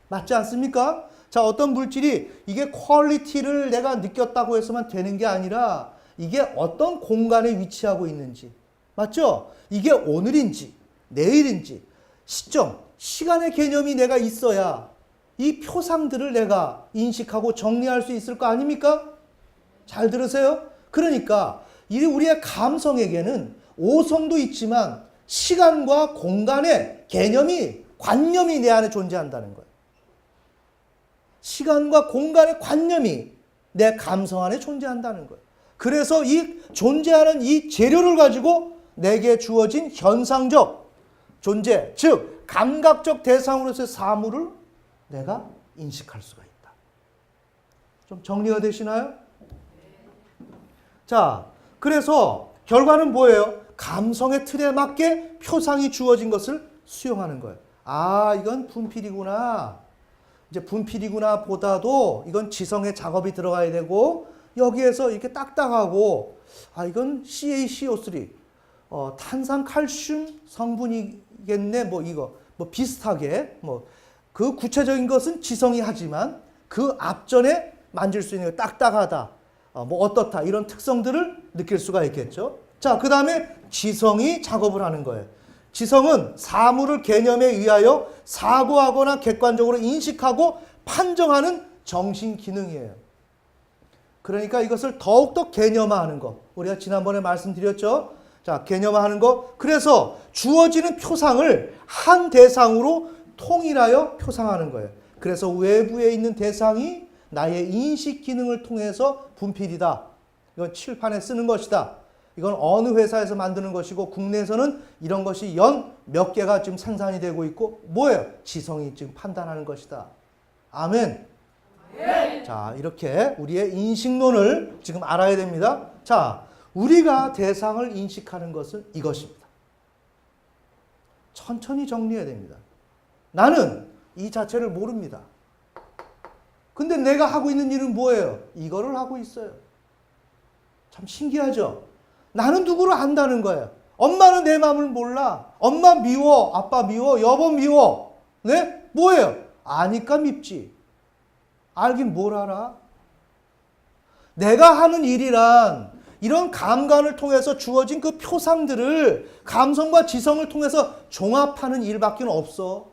맞지 않습니까? 자, 어떤 물질이 이게 퀄리티를 내가 느꼈다고 해서만 되는 게 아니라 이게 어떤 공간에 위치하고 있는지, 맞죠? 이게 오늘인지 내일인지 시점, 시간의 개념이 내가 있어야 이 표상들을 내가 인식하고 정리할 수 있을 거 아닙니까? 잘 들으세요? 그러니까 이 우리의 감성에게는 오성도 있지만 시간과 공간의 개념이, 관념이 내 안에 존재한다는 거예요. 시간과 공간의 관념이 내 감성 안에 존재한다는 거예요. 그래서 이 존재하는 이 재료를 가지고 내게 주어진 현상적 존재, 즉 감각적 대상으로서의 사물을 내가 인식할 수가 있다. 좀 정리가 되시나요? 자, 그래서 결과는 뭐예요? 감성의 틀에 맞게 표상이 주어진 것을 수용하는 거예요. 아, 이건 분필이구나. 이제 분필이구나 보다도 이건 지성의 작업이 들어가야 되고, 여기에서 이렇게 딱딱하고, 아, 이건 CaCO3, 탄산 칼슘 성분이겠네, 뭐 이거, 뭐 비슷하게, 뭐, 그 구체적인 것은 지성이 하지만 그 앞전에 만질 수 있는 딱딱하다, 뭐 어떻다, 이런 특성들을 느낄 수가 있겠죠. 자, 그 다음에 지성이 작업을 하는 거예요. 지성은 사물을 개념에 의하여 사고하거나 객관적으로 인식하고 판정하는 정신 기능이에요. 그러니까 이것을 더욱더 개념화하는 거. 우리가 지난번에 말씀드렸죠. 자, 개념화하는 거. 그래서 주어지는 표상을 한 대상으로 통일하여 표상하는 거예요. 그래서 외부에 있는 대상이 나의 인식 기능을 통해서 분필이다. 이건 칠판에 쓰는 것이다. 이건 어느 회사에서 만드는 것이고 국내에서는 이런 것이 연 몇 개가 지금 생산이 되고 있고 뭐예요? 지성이 지금 판단하는 것이다. 아멘. 네. 자, 이렇게 우리의 인식론을 지금 알아야 됩니다. 자, 우리가 대상을 인식하는 것은 이것입니다. 천천히 정리해야 됩니다. 나는 이 자체를 모릅니다. 근데 내가 하고 있는 일은 뭐예요? 이거를 하고 있어요. 참 신기하죠? 나는 누구를 안다는 거예요. 엄마는 내 마음을 몰라. 엄마 미워, 아빠 미워, 여보 미워. 네? 뭐예요? 아니까 밉지. 알긴 뭘 알아? 내가 하는 일이란 이런 감관을 통해서 주어진 그 표상들을 감성과 지성을 통해서 종합하는 일밖에 없어.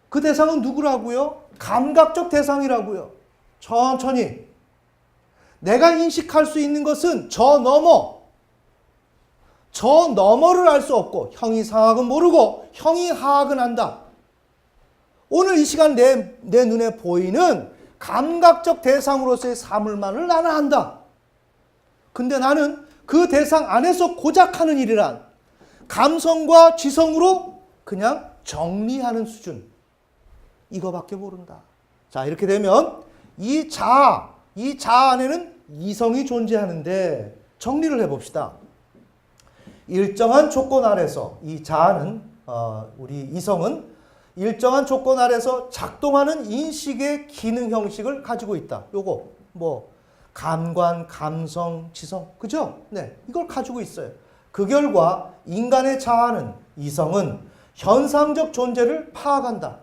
그 대상은 누구라고요? 감각적 대상이라고요. 천천히. 내가 인식할 수 있는 것은 저 너머를 알 수 없고 형이 상학은 모르고 형이 하학은 안다. 오늘 이 시간 내 눈에 보이는 감각적 대상으로서의 사물만을 나는 안다. 근데 나는 그 대상 안에서 고작 하는 일이란 감성과 지성으로 그냥 정리하는 수준. 이거밖에 모른다. 자, 이렇게 되면 이 자아 안에는 이성이 존재하는데 정리를 해봅시다. 일정한 조건 아래서 이 자아는 우리 이성은 일정한 조건 아래서 작동하는 인식의 기능 형식을 가지고 있다. 요거 뭐 감관, 감성, 지성, 그죠? 네, 이걸 가지고 있어요. 그 결과 인간의 자아는 이성은 현상적 존재를 파악한다.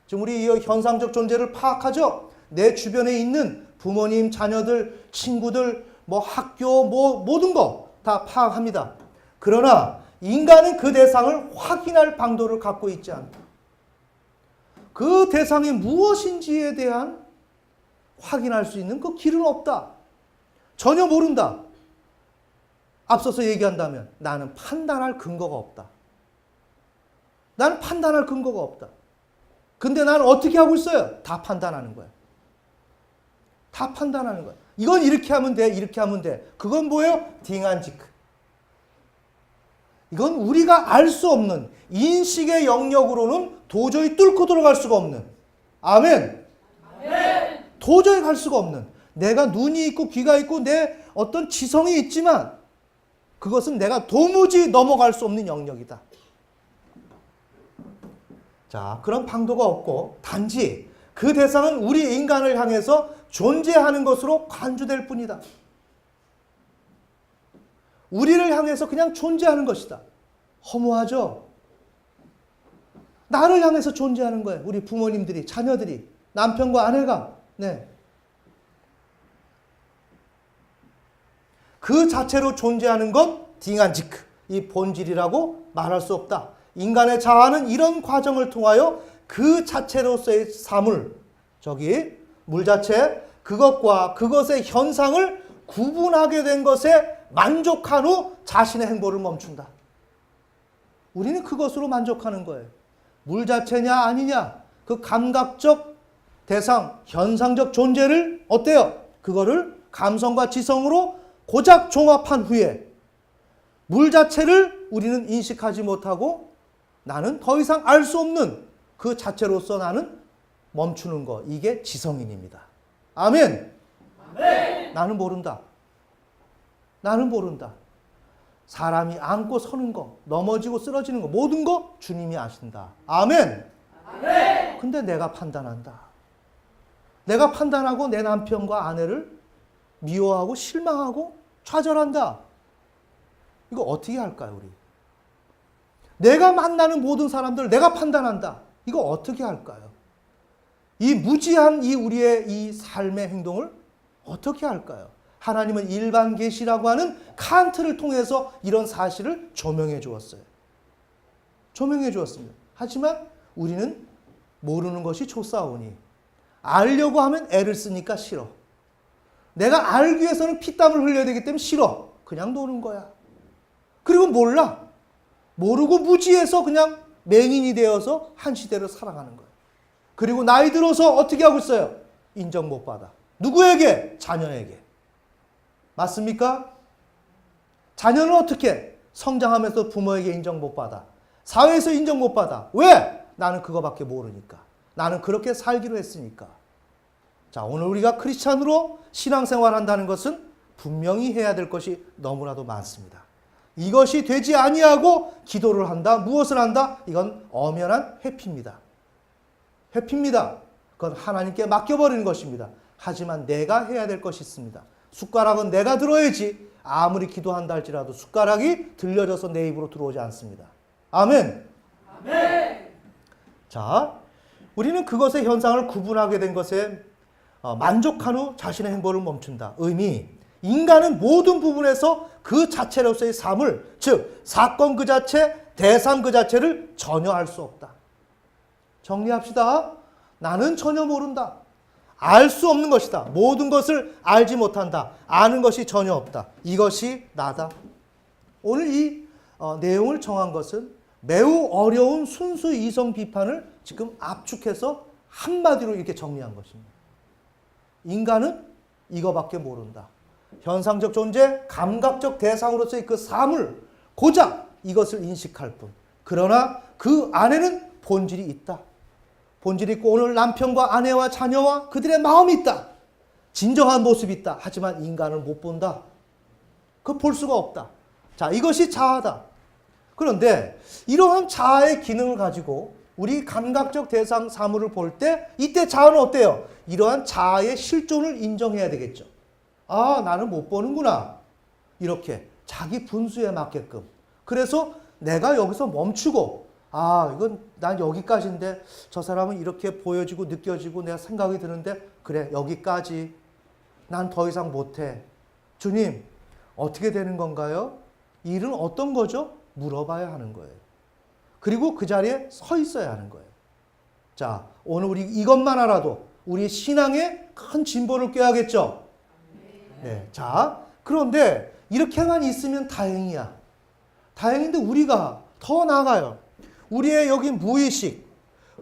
지금 우리 이 현상적 존재를 파악하죠? 내 주변에 있는 부모님, 자녀들, 친구들, 뭐 학교, 뭐 모든 거 다 파악합니다. 그러나 인간은 그 대상을 확인할 방도를 갖고 있지 않다. 그 대상이 무엇인지에 대한 확인할 수 있는 그 길은 없다. 전혀 모른다. 앞서서 얘기한다면 나는 판단할 근거가 없다. 나는 판단할 근거가 없다. 근데 나는 어떻게 하고 있어요? 다 판단하는 거야. 다 판단하는 거야. 이건 이렇게 하면 돼, 이렇게 하면 돼. 그건 뭐예요? 딩한지크. 이건 우리가 알 수 없는 인식의 영역으로는 도저히 뚫고 들어갈 수가 없는. 아멘. 아멘. 도저히 갈 수가 없는. 내가 눈이 있고 귀가 있고 내 어떤 지성이 있지만 그것은 내가 도무지 넘어갈 수 없는 영역이다. 자, 그런 방도가 없고 단지 그 대상은 우리 인간을 향해서 존재하는 것으로 간주될 뿐이다. 우리를 향해서 그냥 존재하는 것이다. 허무하죠? 나를 향해서 존재하는 거예요. 우리 부모님들이, 자녀들이, 남편과 아내가. 네. 그 자체로 존재하는 건 딩한지크, 이 본질이라고 말할 수 없다. 인간의 자아는 이런 과정을 통하여 그 자체로서의 사물, 물 자체, 그것과 그것의 현상을 구분하게 된 것에 만족한 후 자신의 행보를 멈춘다. 우리는 그것으로 만족하는 거예요. 물 자체냐 아니냐, 그 감각적 대상, 현상적 존재를 어때요? 그거를 감성과 지성으로 고작 종합한 후에 물 자체를 우리는 인식하지 못하고 나는 더 이상 알 수 없는 그 자체로서 나는 멈추는 거. 이게 지성인입니다. 아멘. 아멘. 나는 모른다. 나는 모른다. 사람이 앉고 서는 거, 넘어지고 쓰러지는 거, 모든 거 주님이 아신다. 아멘. 아멘. 근데 내가 판단한다. 내가 판단하고 내 남편과 아내를 미워하고 실망하고 좌절한다. 이거 어떻게 할까요, 우리? 내가 만나는 모든 사람들 내가 판단한다. 이거 어떻게 할까요? 이 무지한 우리의 이 삶의 행동을 어떻게 할까요? 하나님은 일반 계시라고 하는 칸트를 통해서 이런 사실을 조명해 주었어요. 조명해 주었습니다. 하지만 우리는 모르는 것이 좋사오니 알려고 하면 애를 쓰니까 싫어. 내가 알기 위해서는 피땀을 흘려야 되기 때문에 싫어. 그냥 노는 거야. 그리고 몰라. 모르고 무지해서 그냥 맹인이 되어서 한 시대를 살아가는 거예요. 그리고 나이 들어서 어떻게 하고 있어요? 인정 못 받아. 누구에게? 자녀에게. 맞습니까? 자녀는 어떻게? 성장하면서 부모에게 인정 못 받아. 사회에서 인정 못 받아. 왜? 나는 그거밖에 모르니까. 나는 그렇게 살기로 했으니까. 자, 오늘 우리가 크리스찬으로 신앙생활 한다는 것은 분명히 해야 될 것이 너무나도 많습니다. 이것이 되지 아니하고 기도를 한다, 무엇을 한다? 이건 엄연한 회피입니다. 회피입니다. 그건 하나님께 맡겨버리는 것입니다. 하지만 내가 해야 될 것이 있습니다. 숟가락은 내가 들어야지 아무리 기도한다 할지라도 숟가락이 들려져서 내 입으로 들어오지 않습니다. 아멘. 아멘. 자, 우리는 그것의 현상을 구분하게 된 것에 만족한 후 자신의 행보를 멈춘다. 의미, 인간은 모든 부분에서 그 자체로서의 삶을, 즉 사건 그 자체, 대상 그 자체를 전혀 알 수 없다. 정리합시다. 나는 전혀 모른다. 알 수 없는 것이다. 모든 것을 알지 못한다. 아는 것이 전혀 없다. 이것이 나다. 오늘 이 내용을 정한 것은 매우 어려운 순수 이성 비판을 지금 압축해서 한마디로 이렇게 정리한 것입니다. 인간은 이거밖에 모른다. 현상적 존재, 감각적 대상으로서의 그 삶을 고작 이것을 인식할 뿐. 그러나 그 안에는 본질이 있다. 본질이 있고 오늘 남편과 아내와 자녀와 그들의 마음이 있다. 진정한 모습이 있다. 하지만 인간을 못 본다. 그거 볼 수가 없다. 자, 이것이 자아다. 그런데 이러한 자아의 기능을 가지고 우리 감각적 대상 사물을 볼 때 이때 자아는 어때요? 이러한 자아의 실존을 인정해야 되겠죠. 아, 나는 못 보는구나. 이렇게 자기 분수에 맞게끔. 그래서 내가 여기서 멈추고 아, 이건 난 여기까지인데 저 사람은 이렇게 보여지고 느껴지고 내가 생각이 드는데 그래, 여기까지. 난 더 이상 못해. 주님, 어떻게 되는 건가요? 이 일은 어떤 거죠? 물어봐야 하는 거예요. 그리고 그 자리에 서 있어야 하는 거예요. 자, 오늘 우리 이것만 알아도 우리 신앙에 큰 진보를 꾀하겠죠? 네. 자, 그런데 이렇게만 있으면 다행이야. 다행인데 우리가 더 나아가요. 우리의 여기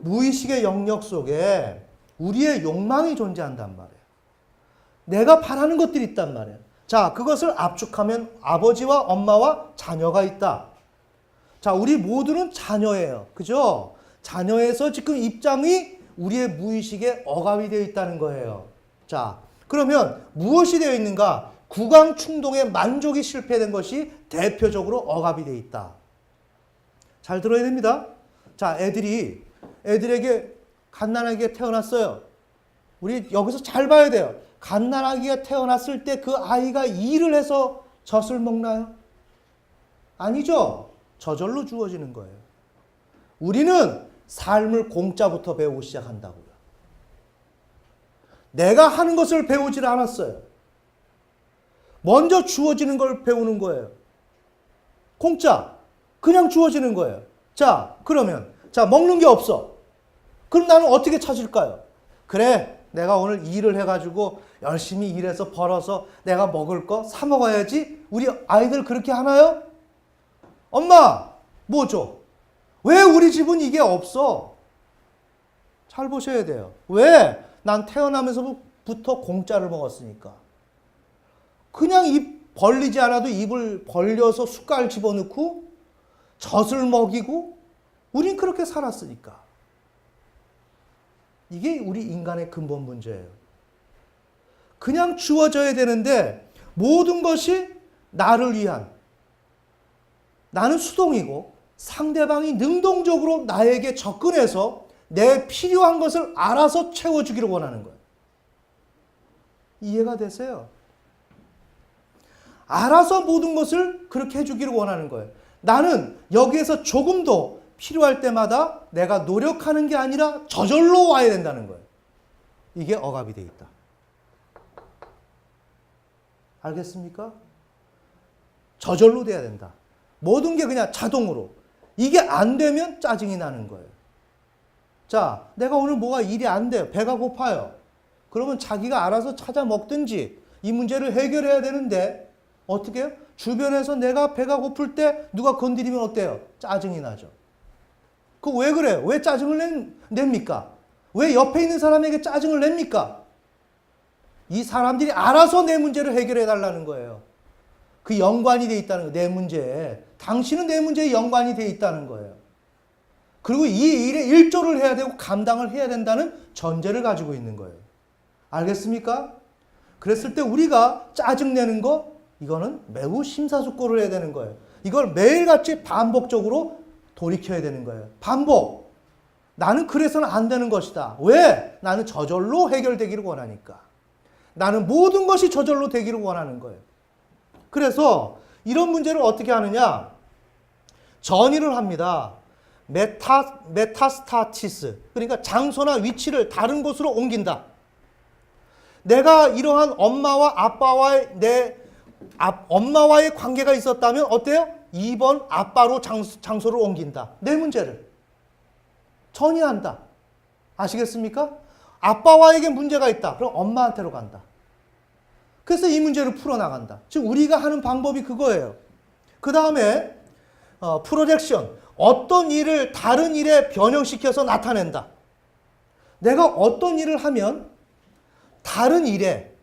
무의식의 영역 속에 우리의 욕망이 존재한단 말이에요. 내가 바라는 것들이 있단 말이에요. 자, 그것을 압축하면 아버지와 엄마와 자녀가 있다. 자, 우리 모두는 자녀예요. 그죠? 자녀에서 지금 입장이 우리의 무의식에 억압이 되어 있다는 거예요. 자, 그러면 무엇이 되어 있는가? 구강 충동의 만족이 실패된 것이 대표적으로 억압이 되어 있다. 잘 들어야 됩니다. 자, 애들에게 갓난아기가 태어났어요. 우리 여기서 잘 봐야 돼요. 갓난아기가 태어났을 때 그 아이가 일을 해서 젖을 먹나요? 아니죠. 저절로 주어지는 거예요. 우리는 삶을 공짜부터 배우고 시작한다고요. 내가 하는 것을 배우질 않았어요. 먼저 주어지는 걸 배우는 거예요. 공짜. 그냥 주어지는 거예요. 자, 그러면 자, 먹는 게 없어. 그럼 나는 어떻게 찾을까요? 그래, 내가 오늘 일을 해가지고 열심히 일해서 벌어서 내가 먹을 거 사 먹어야지. 우리 아이들 그렇게 하나요? 엄마, 뭐 줘? 왜 우리 집은 이게 없어? 잘 보셔야 돼요. 왜? 난 태어나면서부터 공짜를 먹었으니까. 그냥 입 벌리지 않아도 입을 벌려서 숟갈 집어넣고 젖을 먹이고 우린 그렇게 살았으니까. 이게 우리 인간의 근본 문제예요. 그냥 주어져야 되는데 모든 것이 나를 위한, 나는 수동이고 상대방이 능동적으로 나에게 접근해서 내 필요한 것을 알아서 채워주기를 원하는 거예요. 이해가 되세요? 알아서 모든 것을 그렇게 해주기를 원하는 거예요. 나는 여기에서 조금도 필요할 때마다 내가 노력하는 게 아니라 저절로 와야 된다는 거예요. 이게 억압이 돼 있다. 알겠습니까? 저절로 돼야 된다. 모든 게 그냥 자동으로. 이게 안 되면 짜증이 나는 거예요. 자, 내가 오늘 뭐가 일이 안 돼요. 배가 고파요. 그러면 자기가 알아서 찾아 먹든지 이 문제를 해결해야 되는데 어떻게 해요? 주변에서 내가 배가 고플 때 누가 건드리면 어때요? 짜증이 나죠. 그 왜 그래요? 왜 짜증을 냅니까? 왜 옆에 있는 사람에게 짜증을 냅니까? 이 사람들이 알아서 내 문제를 해결해 달라는 거예요. 그 연관이 돼 있다는 거예요. 내 문제에. 당신은 내 문제에 연관이 돼 있다는 거예요. 그리고 이 일에 일조를 해야 되고 감당을 해야 된다는 전제를 가지고 있는 거예요. 알겠습니까? 그랬을 때 우리가 짜증내는 거, 이거는 매우 심사숙고를 해야 되는 거예요. 이걸 매일같이 반복적으로 돌이켜야 되는 거예요. 반복. 나는 그래서는 안 되는 것이다. 왜? 나는 저절로 해결되기를 원하니까. 나는 모든 것이 저절로 되기를 원하는 거예요. 그래서 이런 문제를 어떻게 하느냐? 전이를 합니다. 메타스타치스. 그러니까 장소나 위치를 다른 곳으로 옮긴다. 내가 이러한 엄마와의 관계가 있었다면 어때요? 2번 아빠로 장소를 옮긴다. 내 문제를 전이한다. 아시겠습니까? 아빠와에게 문제가 있다. 그럼 엄마한테로 간다. 그래서 이 문제를 풀어나간다. 즉 우리가 하는 방법이 그거예요. 그 다음에 프로젝션. 어떤 일을 다른 일에 변형시켜서 나타낸다. 내가 어떤 일을 하면 다른 일에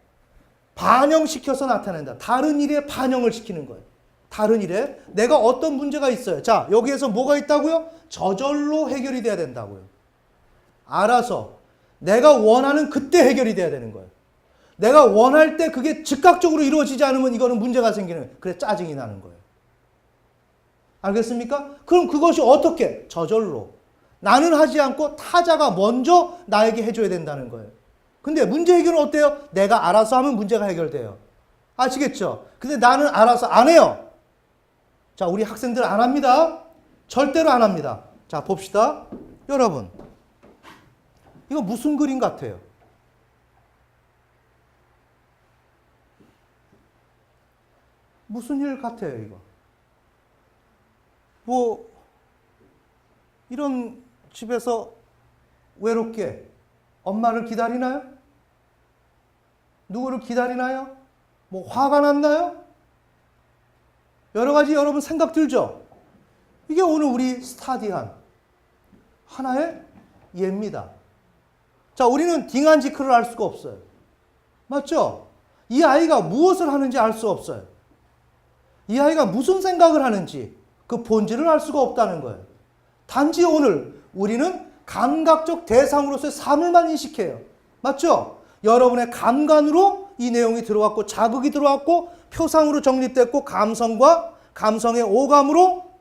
반영시켜서 나타낸다. 다른 일에 반영을 시키는 거예요. 다른 일에 내가 어떤 문제가 있어요. 자, 여기에서 뭐가 있다고요? 저절로 해결이 돼야 된다고요. 알아서 내가 원하는 그때 해결이 돼야 되는 거예요. 내가 원할 때 그게 즉각적으로 이루어지지 않으면 이거는 문제가 생기는, 그래 짜증이 나는 거예요. 알겠습니까? 그럼 그것이 어떻게? 저절로. 나는 하지 않고 타자가 먼저 나에게 해줘야 된다는 거예요. 근데 문제 해결은 어때요? 내가 알아서 하면 문제가 해결돼요. 아시겠죠? 근데 나는 알아서 안 해요. 자, 우리 학생들 안 합니다. 절대로 안 합니다. 자, 봅시다. 여러분, 이거 무슨 그림 같아요? 무슨 일 같아요, 이거? 뭐 이런 집에서 외롭게 엄마를 기다리나요? 누구를 기다리나요? 뭐 화가 났나요? 여러 가지 여러분 생각 들죠? 이게 오늘 우리 스타디한 하나의 예입니다. 자, 우리는 딩한지크를 알 수가 없어요. 맞죠? 이 아이가 무엇을 하는지 알 수 없어요. 이 아이가 무슨 생각을 하는지 그 본질을 알 수가 없다는 거예요. 단지 오늘 우리는 감각적 대상으로서의 삶을만 인식해요. 맞죠? 여러분의 감관으로 이 내용이 들어왔고 자극이 들어왔고 표상으로 정립됐고 감성의 오감으로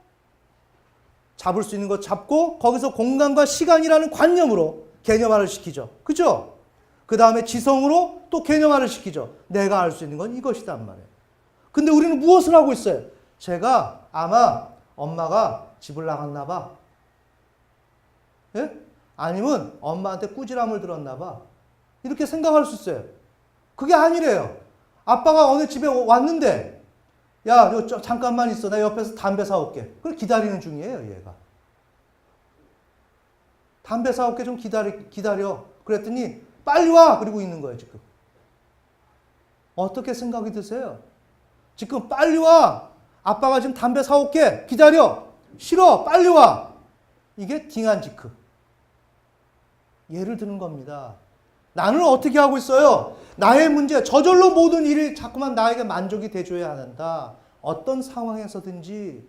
잡을 수 있는 것 잡고 거기서 공간과 시간이라는 관념으로 개념화를 시키죠. 그죠? 그 다음에 지성으로 또 개념화를 시키죠. 내가 알 수 있는 건 이것이단 말이에요. 근데 우리는 무엇을 하고 있어요? 제가 아마 엄마가 집을 나갔나 봐. 예? 아니면 엄마한테 꾸지람을 들었나 봐. 이렇게 생각할 수 있어요. 그게 아니래요. 아빠가 어느 집에 왔는데 야, 잠깐만 있어. 나 옆에서 담배 사올게. 그걸 기다리는 중이에요, 얘가. 담배 사올게 좀 기다려. 그랬더니 빨리 와! 그러고 있는 거예요, 지금. 어떻게 생각이 드세요? 지금 빨리 와! 아빠가 지금 담배 사올게. 기다려. 싫어. 빨리 와. 이게 딩한지크. 예를 드는 겁니다. 나는 어떻게 하고 있어요? 나의 문제, 저절로 모든 일이 자꾸만 나에게 만족이 돼줘야 한다. 어떤 상황에서든지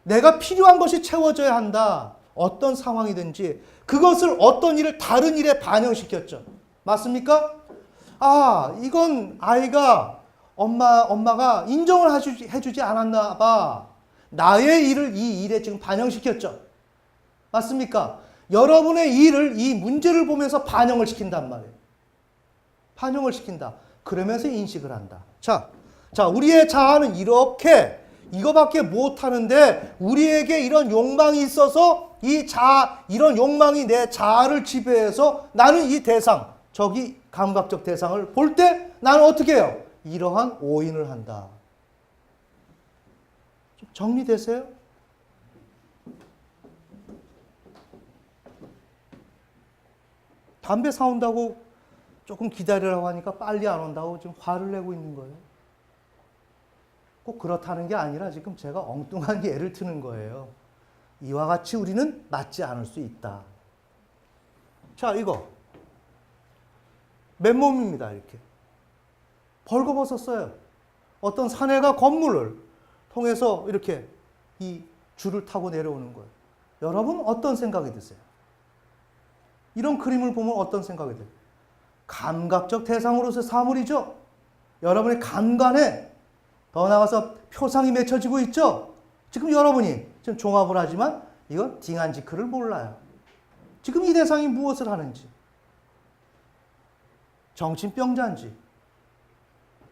내가 필요한 것이 채워져야 한다. 어떤 상황이든지 그것을 어떤 일을 다른 일에 반영시켰죠. 맞습니까? 아, 이건 아이가 엄마가 인정을 해주지 않았나 봐. 나의 일을 이 일에 지금 반영시켰죠. 맞습니까? 여러분의 일을 이 문제를 보면서 반영을 시킨단 말이에요. 반영을 시킨다. 그러면서 인식을 한다. 자, 우리의 자아는 이렇게 이거밖에 못하는데 우리에게 이런 욕망이 있어서 이런 욕망이 내 자아를 지배해서 나는 이 대상, 저기 감각적 대상을 볼 때 나는 어떻게 해요? 이러한 오인을 한다. 좀 정리되세요? 담배 사온다고 조금 기다리라고 하니까 빨리 안 온다고 지금 화를 내고 있는 거예요. 꼭 그렇다는 게 아니라 지금 제가 엉뚱한 예를 드는 거예요. 이와 같이 우리는 맞지 않을 수 있다. 자, 이거 맨몸입니다. 이렇게 벌거벗었어요. 어떤 사내가 건물을 통해서 이렇게 이 줄을 타고 내려오는 거예요. 여러분 어떤 생각이 드세요? 이런 그림을 보면 어떤 생각이 돼요? 감각적 대상으로서의 사물이죠. 여러분의 감관에 더 나아가서 표상이 맺혀지고 있죠. 지금 여러분이 지금 종합을 하지만 이건 딩한지크를 몰라요. 지금 이 대상이 무엇을 하는지. 정신병자인지.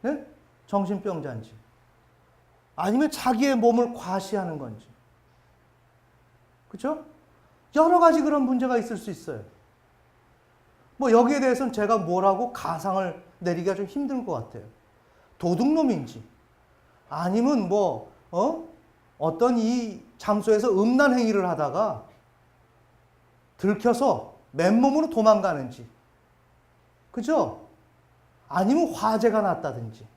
네? 정신병자인지, 아니면 자기의 몸을 과시하는 건지. 그렇죠? 여러 가지 그런 문제가 있을 수 있어요. 뭐 여기에 대해서는 제가 뭐라고 가상을 내리기가 좀 힘든 것 같아요. 도둑놈인지, 아니면 어떤 이 장소에서 음란 행위를 하다가 들켜서 맨몸으로 도망가는지, 그죠? 아니면 화재가 났다든지,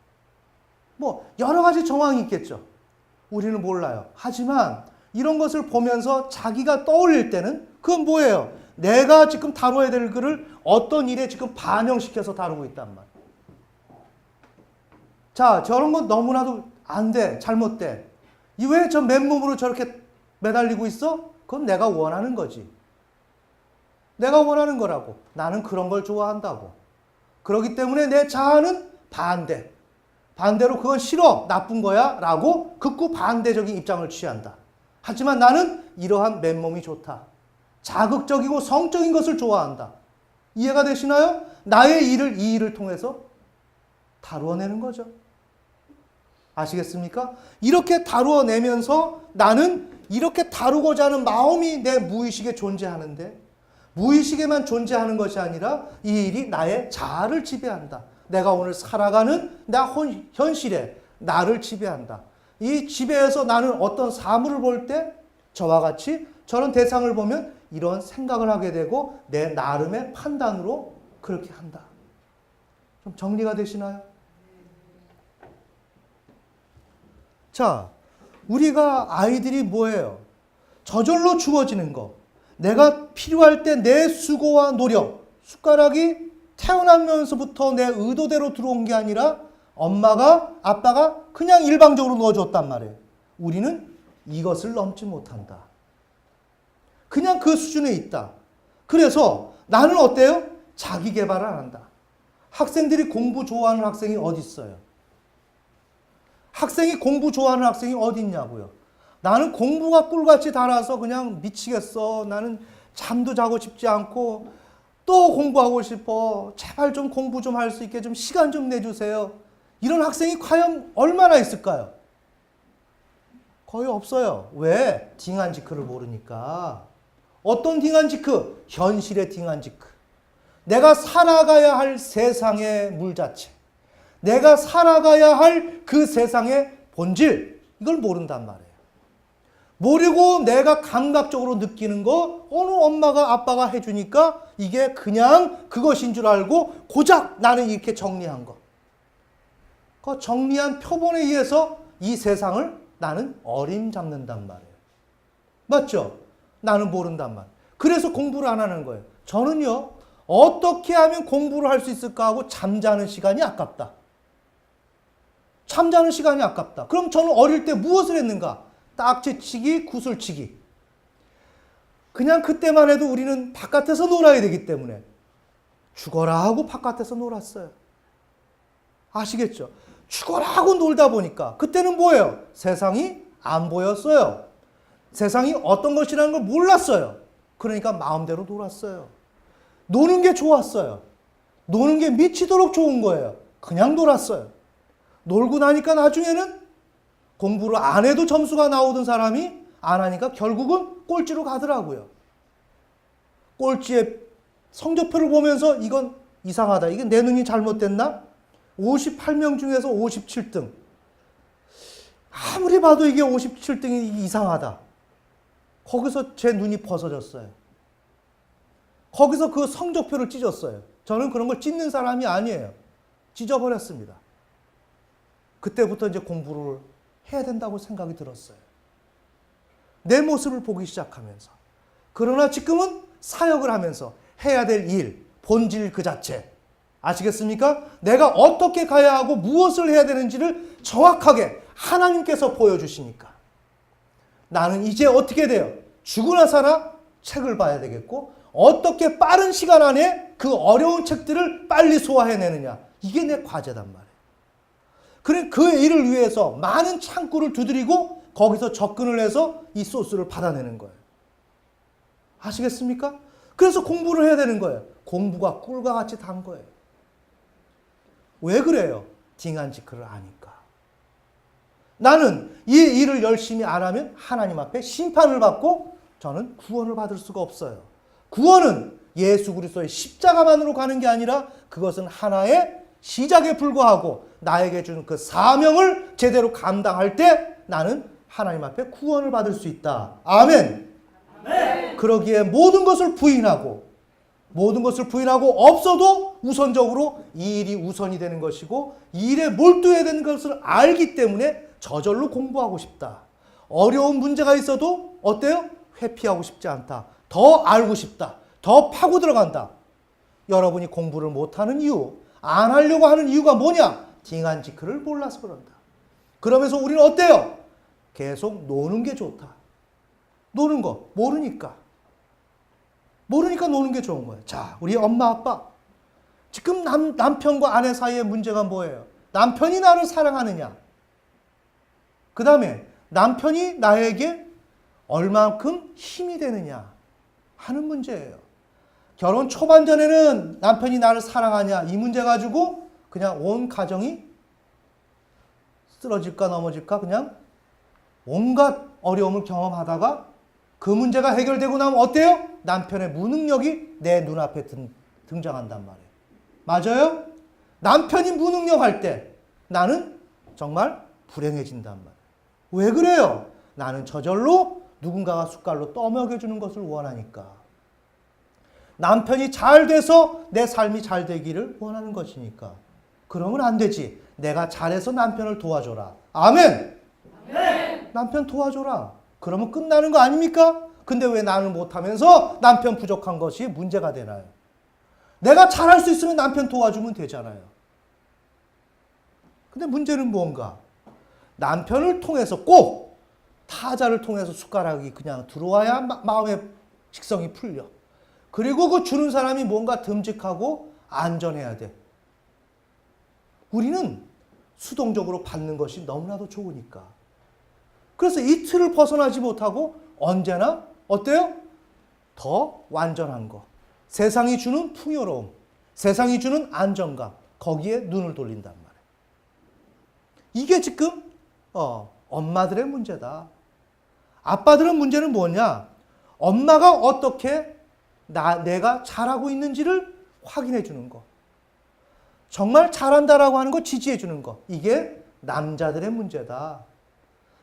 뭐 여러 가지 정황이 있겠죠. 우리는 몰라요. 하지만 이런 것을 보면서 자기가 떠올릴 때는 그건 뭐예요? 내가 지금 다뤄야 될 글을 어떤 일에 지금 반영시켜서 다루고 있단 말이에요. 자, 저런 건 너무나도 안 돼. 잘못돼. 왜 저 맨몸으로 저렇게 매달리고 있어? 그건 내가 원하는 거지. 내가 원하는 거라고. 나는 그런 걸 좋아한다고. 그렇기 때문에 내 자아는 반대. 반대로 그건 싫어. 나쁜 거야. 라고 극구 반대적인 입장을 취한다. 하지만 나는 이러한 맨몸이 좋다. 자극적이고 성적인 것을 좋아한다. 이해가 되시나요? 나의 일을 이 일을 통해서 다루어내는 거죠. 아시겠습니까? 이렇게 다루어내면서 나는 이렇게 다루고자 하는 마음이 내 무의식에 존재하는데, 무의식에만 존재하는 것이 아니라 이 일이 나의 자아를 지배한다. 내가 오늘 살아가는 나 현실에 나를 지배한다. 이 지배에서 나는 어떤 사물을 볼 때 저와 같이 저런 대상을 보면 이런 생각을 하게 되고 내 나름의 판단으로 그렇게 한다. 좀 정리가 되시나요? 자, 우리가 아이들이 뭐예요? 저절로 주어지는 거. 내가 필요할 때 내 수고와 노력, 숟가락이 태어나면서부터 내 의도대로 들어온 게 아니라 엄마가, 아빠가 그냥 일방적으로 넣어줬단 말이에요. 우리는 이것을 넘지 못한다. 그냥 그 수준에 있다. 그래서 나는 어때요? 자기 개발을 안 한다. 학생들이 공부 좋아하는 학생이 어디 있어요? 학생이 공부 좋아하는 학생이 어디 있냐고요. 나는 공부가 꿀같이 달아서 그냥 미치겠어. 나는 잠도 자고 싶지 않고 또 공부하고 싶어. 제발 좀 공부 좀 할 수 있게 좀 시간 좀 내주세요. 이런 학생이 과연 얼마나 있을까요? 거의 없어요. 왜? 딩한지크를 모르니까. 어떤 딩한지크? 현실의 딩한지크. 내가 살아가야 할 세상의 물자체. 내가 살아가야 할 그 세상의 본질. 이걸 모른단 말이에요. 모르고 내가 감각적으로 느끼는 거 어느 엄마가 아빠가 해주니까 이게 그냥 그것인 줄 알고 고작 나는 이렇게 정리한 거. 그 정리한 표본에 의해서 이 세상을 나는 어림잡는단 말이에요. 맞죠? 나는 모른단 말이에요. 그래서 공부를 안 하는 거예요. 저는요, 어떻게 하면 공부를 할 수 있을까 하고 잠자는 시간이 아깝다. 잠자는 시간이 아깝다. 그럼 저는 어릴 때 무엇을 했는가? 딱지치기, 구슬치기. 그냥 그때만 해도 우리는 바깥에서 놀아야 되기 때문에 죽어라 하고 바깥에서 놀았어요. 아시겠죠? 죽어라 하고 놀다 보니까 그때는 뭐예요? 세상이 안 보였어요. 세상이 어떤 것이라는 걸 몰랐어요. 그러니까 마음대로 놀았어요. 노는 게 좋았어요. 노는 게 미치도록 좋은 거예요. 그냥 놀았어요. 놀고 나니까 나중에는 공부를 안 해도 점수가 나오던 사람이 안 하니까 결국은 꼴찌로 가더라고요. 꼴찌의 성적표를 보면서 이건 이상하다. 이게 내 눈이 잘못됐나? 58명 중에서 57등. 아무리 봐도 이게 57등이 이상하다. 거기서 제 눈이 벗어졌어요. 거기서 그 성적표를 찢었어요. 저는 그런 걸 찢는 사람이 아니에요. 찢어버렸습니다. 그때부터 이제 공부를 해야 된다고 생각이 들었어요. 내 모습을 보기 시작하면서. 그러나 지금은 사역을 하면서 해야 될 일, 본질 그 자체. 아시겠습니까? 내가 어떻게 가야 하고 무엇을 해야 되는지를 정확하게 하나님께서 보여주시니까. 나는 이제 어떻게 돼요? 죽으나 살아 책을 봐야 되겠고, 어떻게 빠른 시간 안에 그 어려운 책들을 빨리 소화해내느냐. 이게 내 과제단 말이에요. 그래, 그 일을 위해서 많은 창구를 두드리고 거기서 접근을 해서 이 소스를 받아내는 거예요. 아시겠습니까? 그래서 공부를 해야 되는 거예요. 공부가 꿀과 같이 단 거예요. 왜 그래요? 딩한지크를 아니까. 나는 이 일을 열심히 안 하면 하나님 앞에 심판을 받고 저는 구원을 받을 수가 없어요. 구원은 예수 그리스도의 십자가만으로 가는 게 아니라 그것은 하나의 시작에 불과하고 나에게 준 그 사명을 제대로 감당할 때 나는 하나님 앞에 구원을 받을 수 있다. 아멘. 아멘. 그러기에 모든 것을 부인하고 없어도 우선적으로 이 일이 우선이 되는 것이고 이 일에 몰두해야 되는 것을 알기 때문에 저절로 공부하고 싶다. 어려운 문제가 있어도 어때요? 회피하고 싶지 않다. 더 알고 싶다. 더 파고 들어간다. 여러분이 공부를 못하는 이유, 안 하려고 하는 이유가 뭐냐? 딩한지크를 몰라서 그런다. 그러면서 우리는 어때요? 계속 노는 게 좋다. 노는 거 모르니까 노는 게 좋은 거예요. 자, 우리 엄마 아빠 지금 남편과 아내 사이의 문제가 뭐예요? 남편이 나를 사랑하느냐? 그 다음에 남편이 나에게 얼만큼 힘이 되느냐 하는 문제예요. 결혼 초반 전에는 남편이 나를 사랑하냐 이 문제 가지고 그냥 온 가정이 쓰러질까 넘어질까 그냥 온갖 어려움을 경험하다가 그 문제가 해결되고 나면 어때요? 남편의 무능력이 내 눈앞에 등장한단 말이에요. 맞아요? 남편이 무능력할 때 나는 정말 불행해진단 말이에요. 왜 그래요? 나는 저절로 누군가가 숟갈로 떠먹여주는 것을 원하니까. 남편이 잘 돼서 내 삶이 잘 되기를 원하는 것이니까. 그러면 안 되지. 내가 잘해서 남편을 도와줘라. 아멘! 아멘! 남편 도와줘라. 그러면 끝나는 거 아닙니까? 근데 왜 나는 못하면서 남편 부족한 것이 문제가 되나요? 내가 잘할 수 있으면 남편 도와주면 되잖아요. 근데 문제는 뭔가? 남편을 통해서 꼭 타자를 통해서 숟가락이 그냥 들어와야 마음의 식성이 풀려. 그리고 그 주는 사람이 뭔가 듬직하고 안전해야 돼. 우리는 수동적으로 받는 것이 너무나도 좋으니까. 그래서 이 틀을 벗어나지 못하고 언제나 어때요? 더 완전한 거. 세상이 주는 풍요로움, 세상이 주는 안정감, 거기에 눈을 돌린단 말이에요. 이게 지금 엄마들의 문제다. 아빠들의 문제는 뭐냐? 엄마가 어떻게 내가 잘하고 있는지를 확인해 주는 거. 정말 잘한다라고 하는 거 지지해 주는 거. 이게 남자들의 문제다.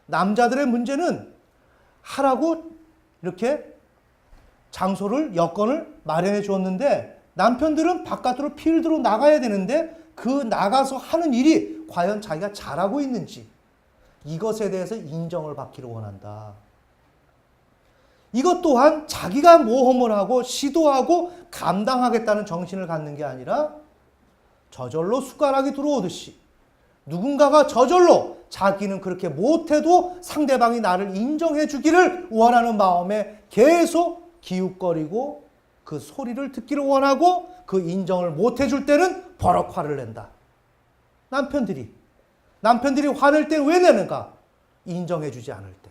남자들의 문제는 하라고 이렇게 장소를, 여건을 마련해 주었는데 남편들은 바깥으로 필드로 나가야 되는데 그 나가서 하는 일이 과연 자기가 잘하고 있는지 이것에 대해서 인정을 받기를 원한다. 이것 또한 자기가 모험을 하고 시도하고 감당하겠다는 정신을 갖는 게 아니라 저절로 숟가락이 들어오듯이 누군가가 저절로 자기는 그렇게 못해도 상대방이 나를 인정해 주기를 원하는 마음에 계속 기웃거리고 그 소리를 듣기를 원하고 그 인정을 못해 줄 때는 버럭 화를 낸다. 남편들이 화낼 때 왜 내는가? 인정해 주지 않을 때.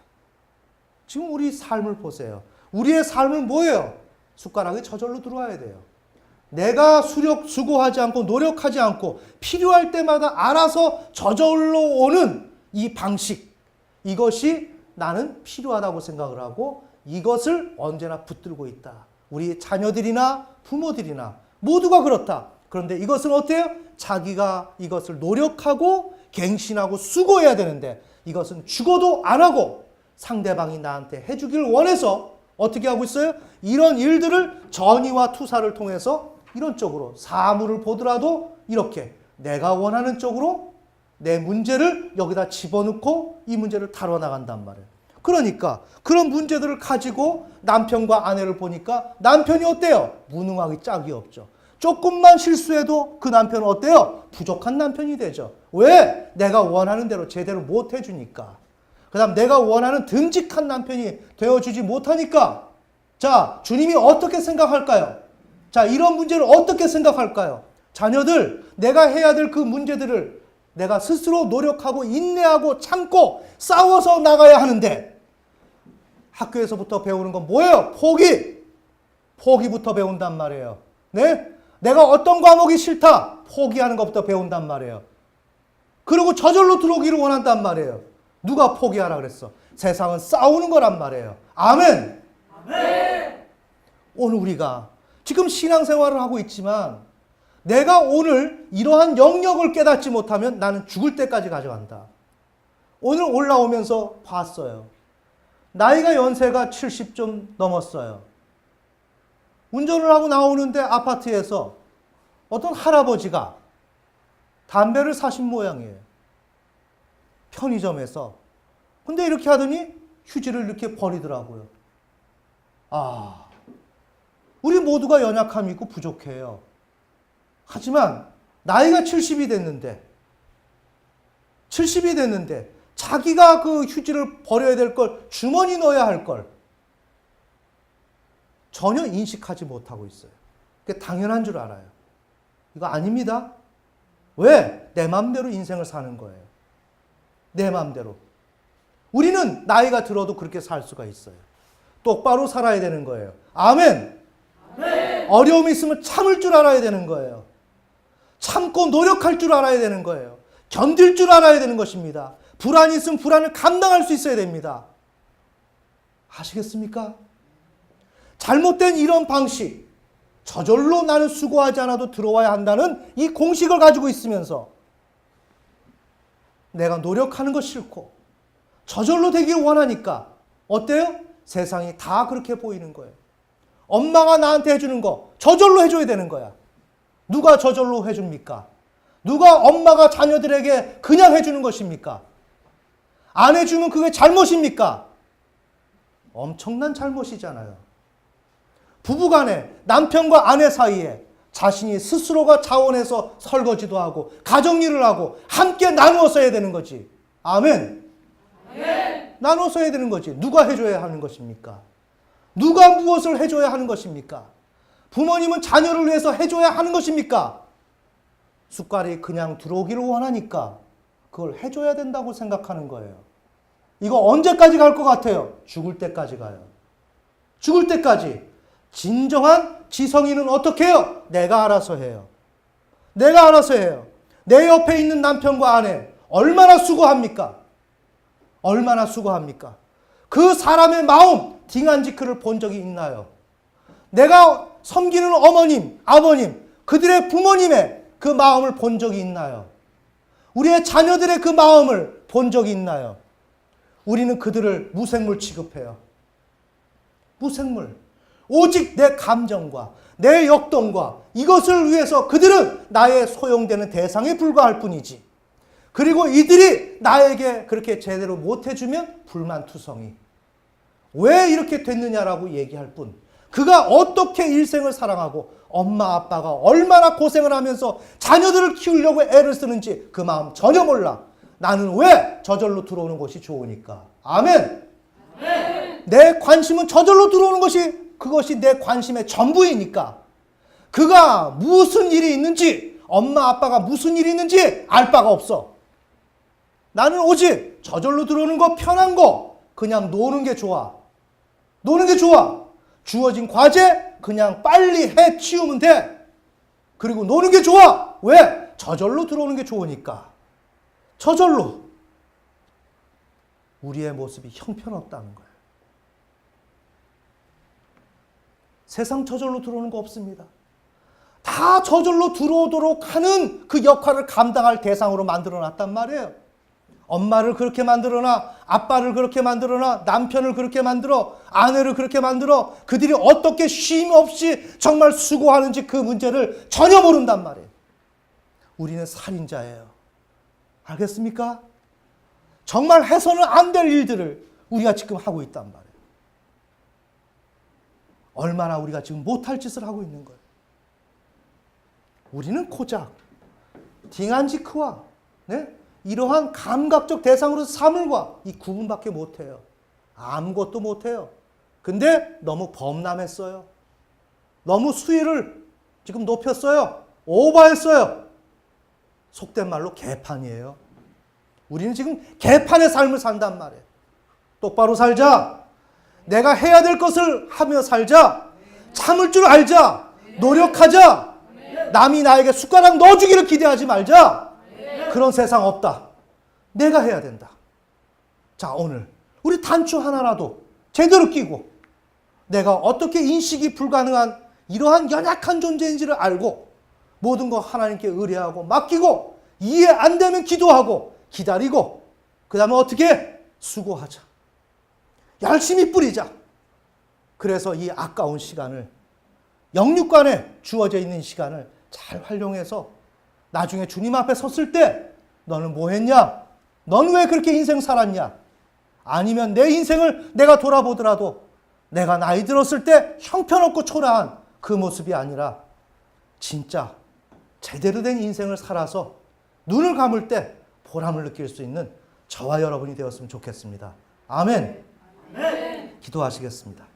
지금 우리 삶을 보세요. 우리의 삶은 뭐예요? 숟가락이 저절로 들어와야 돼요. 내가 수고하지 않고 노력하지 않고 필요할 때마다 알아서 저절로 오는 이 방식, 이것이 나는 필요하다고 생각을 하고 이것을 언제나 붙들고 있다. 우리 자녀들이나 부모들이나 모두가 그렇다. 그런데 이것은 어때요? 자기가 이것을 노력하고 갱신하고 수고해야 되는데 이것은 죽어도 안 하고 상대방이 나한테 해주길 원해서 어떻게 하고 있어요? 이런 일들을 전의와 투사를 통해서 이런 쪽으로 사물을 보더라도 이렇게 내가 원하는 쪽으로 내 문제를 여기다 집어넣고 이 문제를 다뤄나간단 말이에요. 그러니까 그런 문제들을 가지고 남편과 아내를 보니까 남편이 어때요? 무능하기 짝이 없죠. 조금만 실수해도 그 남편은 어때요? 부족한 남편이 되죠. 왜? 내가 원하는 대로 제대로 못 해주니까. 그 다음 내가 원하는 듬직한 남편이 되어주지 못하니까. 자, 주님이 어떻게 생각할까요? 자, 이런 문제를 어떻게 생각할까요? 자녀들, 내가 해야 될 그 문제들을 내가 스스로 노력하고 인내하고 참고 싸워서 나가야 하는데 학교에서부터 배우는 건 뭐예요? 포기부터 배운단 말이에요. 네? 내가 어떤 과목이 싫다? 포기하는 것부터 배운단 말이에요. 그리고 저절로 들어오기를 원한단 말이에요. 누가 포기하라 그랬어? 세상은 싸우는 거란 말이에요. 아멘. 아멘. 오늘 우리가 지금 신앙생활을 하고 있지만 내가 오늘 이러한 영역을 깨닫지 못하면 나는 죽을 때까지 가져간다. 오늘 올라오면서 봤어요. 나이가 연세가 70 좀 넘었어요. 운전을 하고 나오는데 아파트에서 어떤 할아버지가 담배를 사신 모양이에요. 편의점에서. 근데 이렇게 하더니 휴지를 이렇게 버리더라고요. 아, 우리 모두가 연약함이 있고 부족해요. 하지만 나이가 70이 됐는데 자기가 그 휴지를 버려야 될 걸 주머니 넣어야 할 걸 전혀 인식하지 못하고 있어요. 그게 당연한 줄 알아요. 이거 아닙니다. 왜? 내 맘대로 인생을 사는 거예요. 내 맘대로. 우리는 나이가 들어도 그렇게 살 수가 있어요. 똑바로 살아야 되는 거예요. 아멘. 아멘. 어려움이 있으면 참을 줄 알아야 되는 거예요. 참고 노력할 줄 알아야 되는 거예요. 견딜 줄 알아야 되는 것입니다. 불안이 있으면 불안을 감당할 수 있어야 됩니다. 아시겠습니까? 잘못된 이런 방식, 저절로 나는 수고하지 않아도 들어와야 한다는 이 공식을 가지고 있으면서 내가 노력하는 거 싫고 저절로 되길 원하니까 어때요? 세상이 다 그렇게 보이는 거예요. 엄마가 나한테 해주는 거 저절로 해줘야 되는 거야. 누가 저절로 해줍니까? 누가 엄마가 자녀들에게 그냥 해주는 것입니까? 안 해주면 그게 잘못입니까? 엄청난 잘못이잖아요. 부부간에 남편과 아내 사이에 자신이 스스로가 자원해서 설거지도 하고 가정일을 하고 함께 나누어서 해야 되는 거지. 아멘. 아멘. 나눠서 해야 되는 거지. 누가 해줘야 하는 것입니까? 누가 무엇을 해줘야 하는 것입니까? 부모님은 자녀를 위해서 해줘야 하는 것입니까? 숟갈이 그냥 들어오기를 원하니까 그걸 해줘야 된다고 생각하는 거예요. 이거 언제까지 갈 것 같아요? 죽을 때까지 가요. 죽을 때까지. 진정한 지성인은 어떻게 해요? 내가 알아서 해요. 내가 알아서 해요. 내 옆에 있는 남편과 아내 얼마나 수고합니까? 얼마나 수고합니까? 그 사람의 마음, 딩한지크를 본 적이 있나요? 내가 섬기는 어머님, 아버님, 그들의 부모님의 그 마음을 본 적이 있나요? 우리의 자녀들의 그 마음을 본 적이 있나요? 우리는 그들을 무생물 취급해요. 무생물. 오직 내 감정과 내 역동과 이것을 위해서 그들은 나의 소용되는 대상에 불과할 뿐이지. 그리고 이들이 나에게 그렇게 제대로 못해주면 불만투성이. 왜 이렇게 됐느냐라고 얘기할 뿐. 그가 어떻게 일생을 사랑하고 엄마 아빠가 얼마나 고생을 하면서 자녀들을 키우려고 애를 쓰는지 그 마음 전혀 몰라. 나는 왜 저절로 들어오는 것이 좋으니까. 아멘. 아멘. 내 관심은 저절로 들어오는 것이 그것이 내 관심의 전부이니까. 그가 무슨 일이 있는지 엄마 아빠가 무슨 일이 있는지 알 바가 없어. 나는 오직 저절로 들어오는 거 편한 거 그냥 노는 게 좋아. 노는 게 좋아. 주어진 과제 그냥 빨리 해 치우면 돼. 그리고 노는 게 좋아. 왜? 저절로 들어오는 게 좋으니까. 저절로. 우리의 모습이 형편없다는 거예요. 세상 저절로 들어오는 거 없습니다. 다 저절로 들어오도록 하는 그 역할을 감당할 대상으로 만들어놨단 말이에요. 엄마를 그렇게 만들어놔, 아빠를 그렇게 만들어놔, 남편을 그렇게 만들어, 아내를 그렇게 만들어. 그들이 어떻게 쉼 없이 정말 수고하는지 그 문제를 전혀 모른단 말이에요. 우리는 살인자예요. 알겠습니까? 정말 해서는 안 될 일들을 우리가 지금 하고 있단 말이에요. 얼마나 우리가 지금 못할 짓을 하고 있는 거예요. 우리는 고작 딩한지크와 이러한 감각적 대상으로서 사물과 이 구분밖에 못해요. 아무것도 못해요. 근데 너무 범람했어요. 너무 수위를 지금 높였어요. 오버했어요. 속된 말로 개판이에요. 우리는 지금 개판의 삶을 산단 말이에요. 똑바로 살자. 내가 해야 될 것을 하며 살자. 참을 줄 알자. 노력하자. 남이 나에게 숟가락 넣어주기를 기대하지 말자. 그런 세상 없다. 내가 해야 된다. 자, 오늘 우리 단추 하나라도 제대로 끼고 내가 어떻게 인식이 불가능한 이러한 연약한 존재인지를 알고 모든 거 하나님께 의뢰하고 맡기고 이해 안 되면 기도하고 기다리고 그 다음에 어떻게? 수고하자. 열심히 뿌리자. 그래서 이 아까운 시간을 영육간에 주어져 있는 시간을 잘 활용해서 나중에 주님 앞에 섰을 때 너는 뭐 했냐? 넌 왜 그렇게 인생 살았냐? 아니면 내 인생을 내가 돌아보더라도 내가 나이 들었을 때 형편없고 초라한 그 모습이 아니라 진짜 제대로 된 인생을 살아서 눈을 감을 때 보람을 느낄 수 있는 저와 여러분이 되었으면 좋겠습니다. 아멘. 기도하시겠습니다.